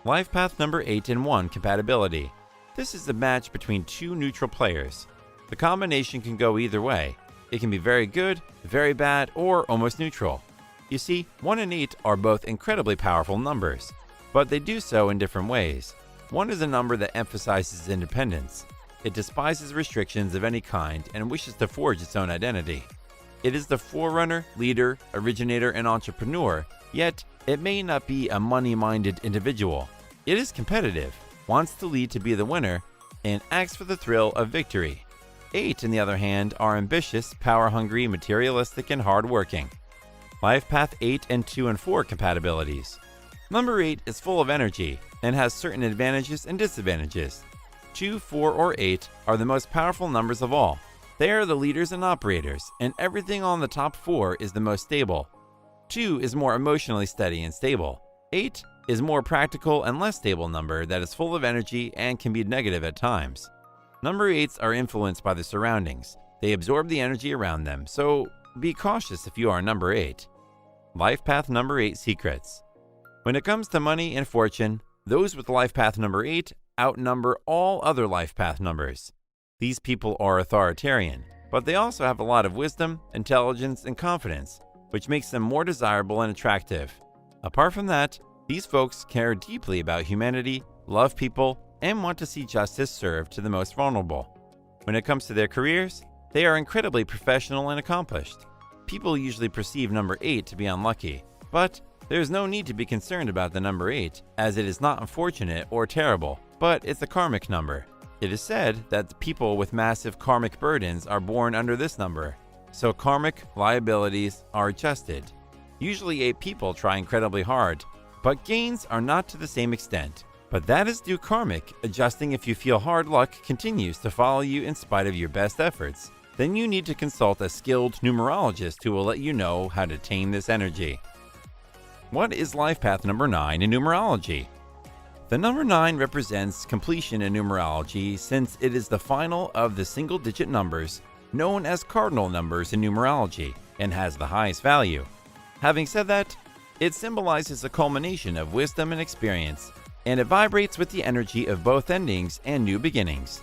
Speaker 1: Life path number 8 and 1, compatibility. This is a match between two neutral players. The combination can go either way. It can be very good, very bad, or almost neutral. You see, 1 and 8 are both incredibly powerful numbers, but they do so in different ways. 1 is a number that emphasizes independence. It despises restrictions of any kind and wishes to forge its own identity. It is the forerunner, leader, originator, and entrepreneur, yet it may not be a money-minded individual. It is competitive, wants to lead to be the winner, and acts for the thrill of victory. 8, on the other hand, are ambitious, power-hungry, materialistic, and hard-working. Life path 8 and 2 and 4 compatibilities. Number 8 is full of energy and has certain advantages and disadvantages. 2, 4, or 8 are the most powerful numbers of all. They are the leaders and operators, and everything on the top 4 is the most stable. 2 is more emotionally steady and stable. 8 is more practical and less stable number that is full of energy and can be negative at times. Number 8s are influenced by their surroundings. They absorb the energy around them, so be cautious if you are number 8. Life path number 8 secrets. When it comes to money and fortune, those with life path number 8 outnumber all other life path numbers. These people are authoritarian, but they also have a lot of wisdom, intelligence, and confidence, which makes them more desirable and attractive. Apart from that, these folks care deeply about humanity, love people, and want to see justice served to the most vulnerable. When it comes to their careers, they are incredibly professional and accomplished. People usually perceive number 8 to be unlucky, but there is no need to be concerned about the number 8, as it is not unfortunate or terrible, but it's a karmic number. It is said that the people with massive karmic burdens are born under this number, so karmic liabilities are adjusted. Usually 8 people try incredibly hard, but gains are not to the same extent. But that is due karmic adjusting. If you feel hard luck continues to follow you in spite of your best efforts, then you need to consult a skilled numerologist who will let you know how to tame this energy. What is life path number 9 in numerology? The number 9 represents completion in numerology, since it is the final of the single-digit numbers known as cardinal numbers in numerology and has the highest value. Having said that, it symbolizes a culmination of wisdom and experience, and it vibrates with the energy of both endings and new beginnings.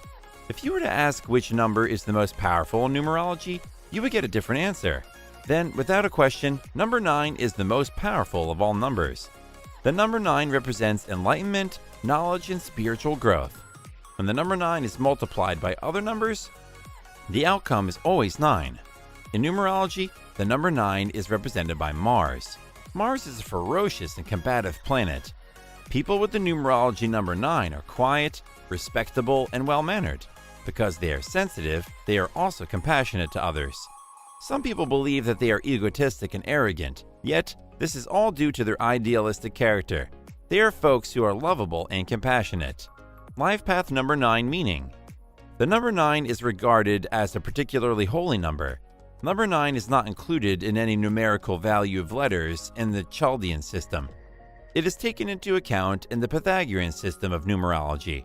Speaker 1: If you were to ask which number is the most powerful in numerology, you would get a different answer. Then, without a question, number 9 is the most powerful of all numbers. The number 9 represents enlightenment, knowledge, and spiritual growth. When the number 9 is multiplied by other numbers, the outcome is always 9. In numerology, the number 9 is represented by Mars. Mars is a ferocious and combative planet. People with the numerology number 9 are quiet, respectable, and well-mannered. Because they are sensitive, they are also compassionate to others. Some people believe that they are egotistic and arrogant, yet this is all due to their idealistic character. They are folks who are lovable and compassionate. Life path number 9 meaning. The number 9 is regarded as a particularly holy number. Number 9 is not included in any numerical value of letters in the Chaldean system. It is taken into account in the Pythagorean system of numerology.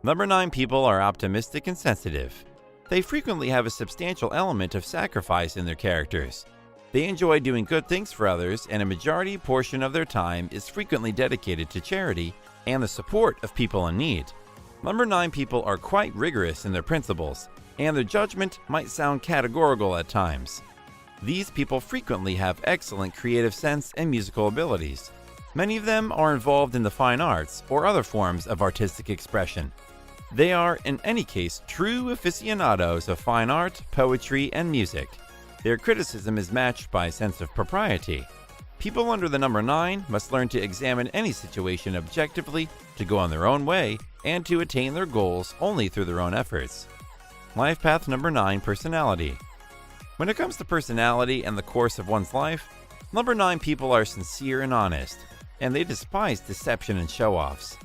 Speaker 1: Number 9 people are optimistic and sensitive. They frequently have a substantial element of sacrifice in their characters. They enjoy doing good things for others, and a majority portion of their time is frequently dedicated to charity and the support of people in need. Number 9 people are quite rigorous in their principles, and their judgment might sound categorical at times. These people frequently have excellent creative sense and musical abilities. Many of them are involved in the fine arts or other forms of artistic expression. They are, in any case, true aficionados of fine art, poetry, and music. Their criticism is matched by a sense of propriety. People under the number 9 must learn to examine any situation objectively, to go on their own way, and to attain their goals only through their own efforts. Life path number 9 personality. When it comes to personality and the course of one's life, number 9 people are sincere and honest, and they despise deception and show-offs.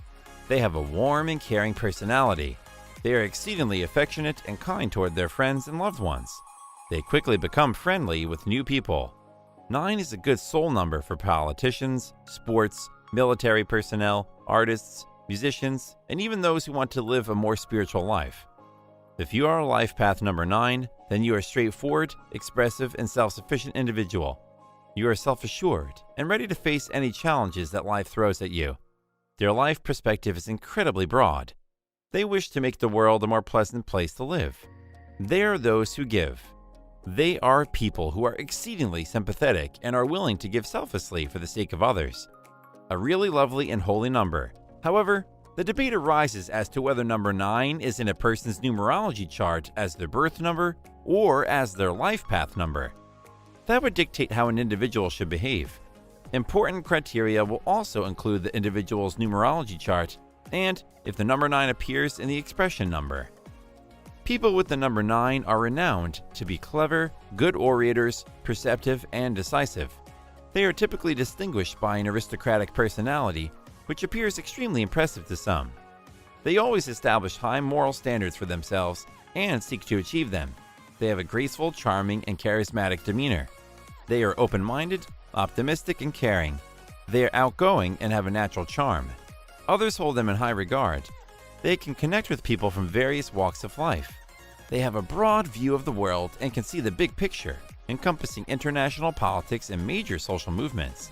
Speaker 1: They have a warm and caring personality. They are exceedingly affectionate and kind toward their friends and loved ones. They quickly become friendly with new people. 9 is a good soul number for politicians, sports, military personnel, artists, musicians, and even those who want to live a more spiritual life. If you are a life path number 9, then you are a straightforward, expressive, and self-sufficient individual. You are self-assured and ready to face any challenges that life throws at you. Their life perspective is incredibly broad. They wish to make the world a more pleasant place to live. They are those who give. They are people who are exceedingly sympathetic and are willing to give selflessly for the sake of others. A really lovely and holy number. However, the debate arises as to whether number 9 is in a person's numerology chart as their birth number or as their life path number. That would dictate how an individual should behave. Important criteria will also include the individual's numerology chart and if the number 9 appears in the expression number. People with the number 9 are renowned to be clever, good orators, perceptive, and decisive. They are typically distinguished by an aristocratic personality, which appears extremely impressive to some. They always establish high moral standards for themselves and seek to achieve them. They have a graceful, charming, and charismatic demeanor. They are open-minded, optimistic, and caring. They are outgoing and have a natural charm. Others hold them in high regard. They can connect with people from various walks of life. They have a broad view of the world and can see the big picture, encompassing international politics and major social movements.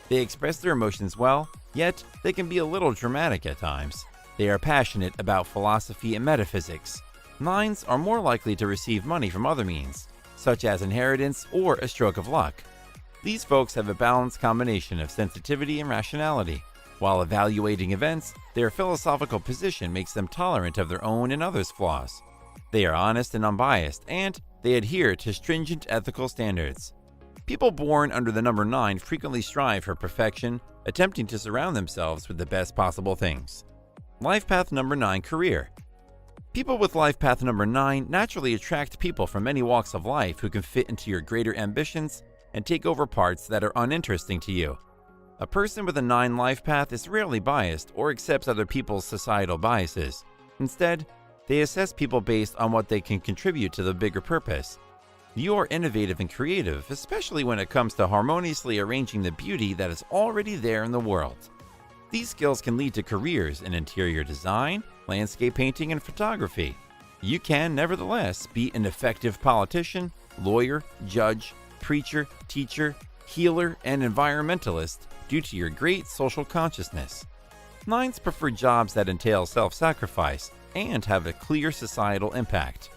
Speaker 1: They express their emotions well, yet they can be a little dramatic at times. They are passionate about philosophy and metaphysics. 9s are more likely to receive money from other means, such as inheritance or a stroke of luck. These folks have a balanced combination of sensitivity and rationality. While evaluating events, their philosophical position makes them tolerant of their own and others' flaws. They are honest and unbiased, and they adhere to stringent ethical standards. People born under the number 9 frequently strive for perfection, attempting to surround themselves with the best possible things. Life path number 9 career. People with life path number 9 naturally attract people from many walks of life who can fit into your greater ambitions and take over parts that are uninteresting to you. A person with a 9 life path is rarely biased or accepts other people's societal biases. Instead, they assess people based on what they can contribute to the bigger purpose. You are innovative and creative, especially when it comes to harmoniously arranging the beauty that is already there in the world. These skills can lead to careers in interior design, landscape painting, and photography. You can, nevertheless, be an effective politician, lawyer, judge, preacher, teacher, healer, and environmentalist due to your great social consciousness. 9s prefer jobs that entail self-sacrifice and have a clear societal impact.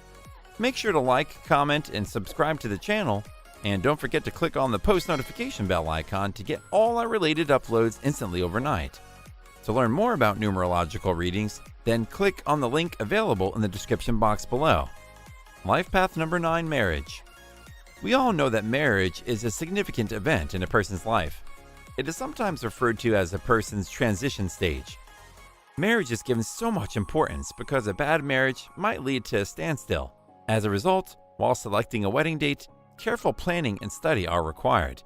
Speaker 1: Make sure to like, comment, and subscribe to the channel, and don't forget to click on the post notification bell icon to get all our related uploads instantly overnight. To learn more about numerological readings, then click on the link available in the description box below. Life path number 9 marriage. We all know that marriage is a significant event in a person's life. It is sometimes referred to as a person's transition stage. Marriage is given so much importance because a bad marriage might lead to a standstill. As a result, while selecting a wedding date, careful planning and study are required.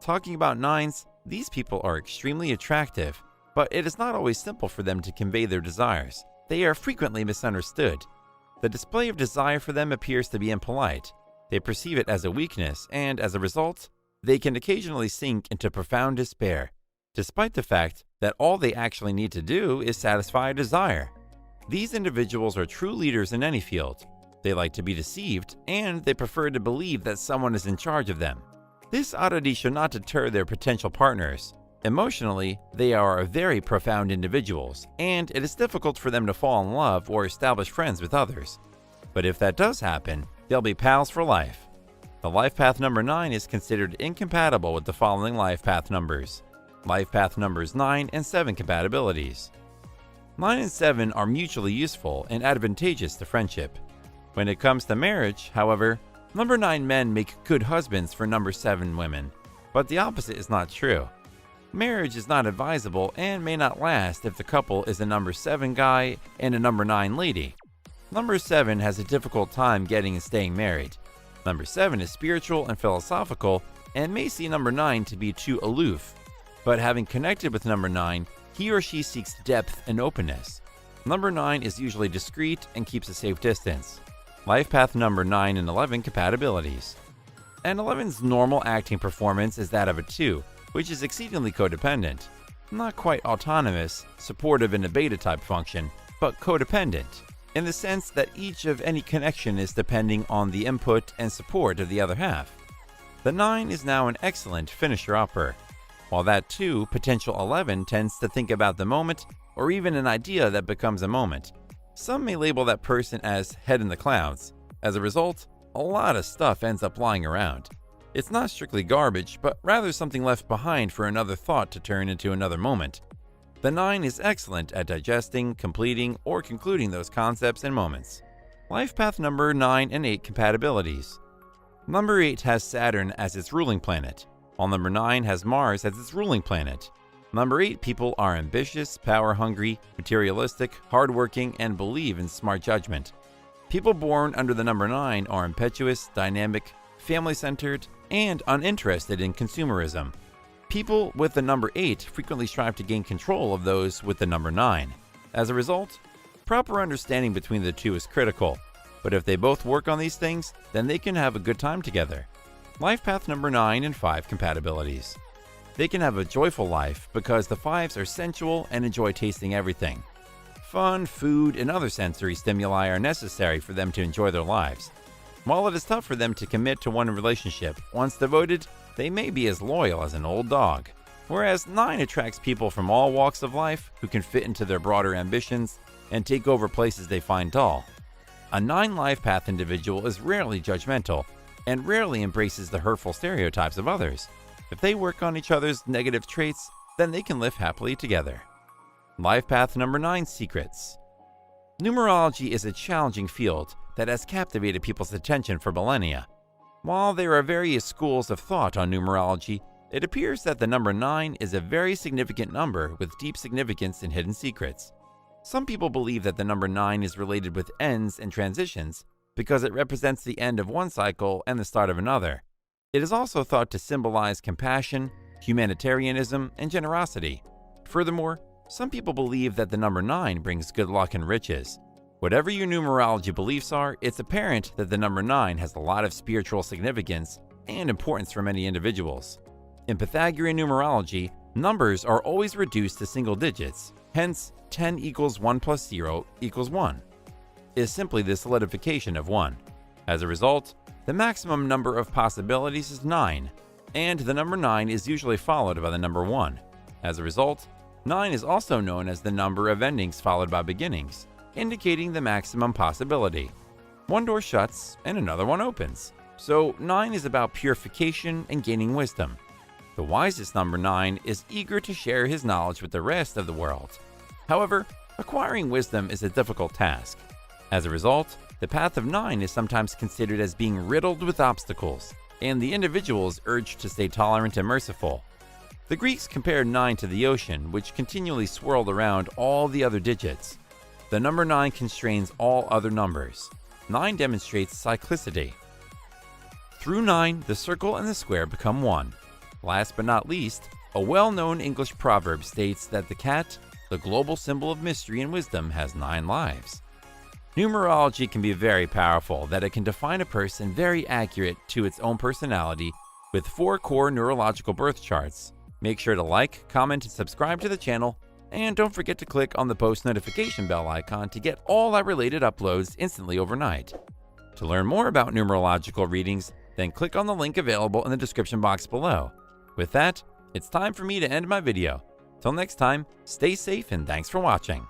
Speaker 1: Talking about 9s, these people are extremely attractive, but it is not always simple for them to convey their desires. They are frequently misunderstood. The display of desire for them appears to be impolite. They perceive it as a weakness, and as a result, they can occasionally sink into profound despair, despite the fact that all they actually need to do is satisfy a desire. These individuals are true leaders in any field. They like to be deceived, and they prefer to believe that someone is in charge of them. This oddity should not deter their potential partners. Emotionally, they are very profound individuals, and it is difficult for them to fall in love or establish friends with others. But if that does happen, they'll be pals for life. The life path number 9 is considered incompatible with the following life path numbers. Life path numbers 9 and 7 compatibilities. 9 and 7 are mutually useful and advantageous to friendship. When it comes to marriage, however, number 9 men make good husbands for number 7 women, but the opposite is not true. Marriage is not advisable and may not last if the couple is a number 7 guy and a number 9 lady. Number 7 has a difficult time getting and staying married. Number 7 is spiritual and philosophical and may see number 9 to be too aloof. But having connected with number 9, he or she seeks depth and openness. Number 9 is usually discreet and keeps a safe distance. Life path number 9 and 11 compatibilities. An 11's normal acting performance is that of a 2, which is exceedingly codependent. Not quite autonomous, supportive in a beta type function, but codependent, in the sense that each of any connection is depending on the input and support of the other half. The 9 is now an excellent finisher-upper, while that 2 potential 11 tends to think about the moment or even an idea that becomes a moment. Some may label that person as head in the clouds. As a result, a lot of stuff ends up lying around. It's not strictly garbage, but rather something left behind for another thought to turn into another moment. The 9 is excellent at digesting, completing, or concluding those concepts and moments. Life path number 9 and 8 compatibilities. Number 8 has Saturn as its ruling planet, while number 9 has Mars as its ruling planet. Number 8 people are ambitious, power-hungry, materialistic, hardworking, and believe in smart judgment. People born under the number 9 are impetuous, dynamic, family-centered, and uninterested in consumerism. People with the number 8 frequently strive to gain control of those with the number 9. As a result, proper understanding between the two is critical, but if they both work on these things, then they can have a good time together. Life path number 9 and 5 compatibilities. They can have a joyful life because the 5s are sensual and enjoy tasting everything. Fun, food, and other sensory stimuli are necessary for them to enjoy their lives. While it is tough for them to commit to one relationship, once devoted, they may be as loyal as an old dog. Whereas 9 attracts people from all walks of life who can fit into their broader ambitions and take over places they find dull. A 9 life path individual is rarely judgmental and rarely embraces the hurtful stereotypes of others. If they work on each other's negative traits, then they can live happily together. Life path number 9 secrets. Numerology is a challenging field that has captivated people's attention for millennia. While there are various schools of thought on numerology, it appears that the number 9 is a very significant number with deep significance and hidden secrets. Some people believe that the number 9 is related with ends and transitions because it represents the end of one cycle and the start of another. It is also thought to symbolize compassion, humanitarianism, and generosity. Furthermore, some people believe that the number 9 brings good luck and riches. Whatever your numerology beliefs are, it's apparent that the number 9 has a lot of spiritual significance and importance for many individuals. In Pythagorean numerology, numbers are always reduced to single digits, hence 10 equals 1 plus 0 equals 1 is simply the solidification of 1. As a result, the maximum number of possibilities is 9, and the number 9 is usually followed by the number 1. As a result, 9 is also known as the number of endings followed by beginnings, indicating the maximum possibility. One door shuts and another one opens. So 9 is about purification and gaining wisdom. The wisest number 9 is eager to share his knowledge with the rest of the world. However, acquiring wisdom is a difficult task. As a result, the path of 9 is sometimes considered as being riddled with obstacles, and the individual is urged to stay tolerant and merciful. The Greeks compared 9 to the ocean, which continually swirled around all the other digits. The number 9 constrains all other numbers. 9 demonstrates cyclicity. Through 9, the circle and the square become 1. Last but not least, a well-known English proverb states that the cat, the global symbol of mystery and wisdom, has 9 lives. Numerology can be very powerful, that it can define a person very accurate to its own personality with 4 core neurological birth charts. Make sure to like, comment, and subscribe to the channel, and don't forget to click on the post notification bell icon to get all our related uploads instantly overnight. To learn more about numerological readings, then click on the link available in the description box below. With that, it's time for me to end my video. Till next time, stay safe and thanks for watching.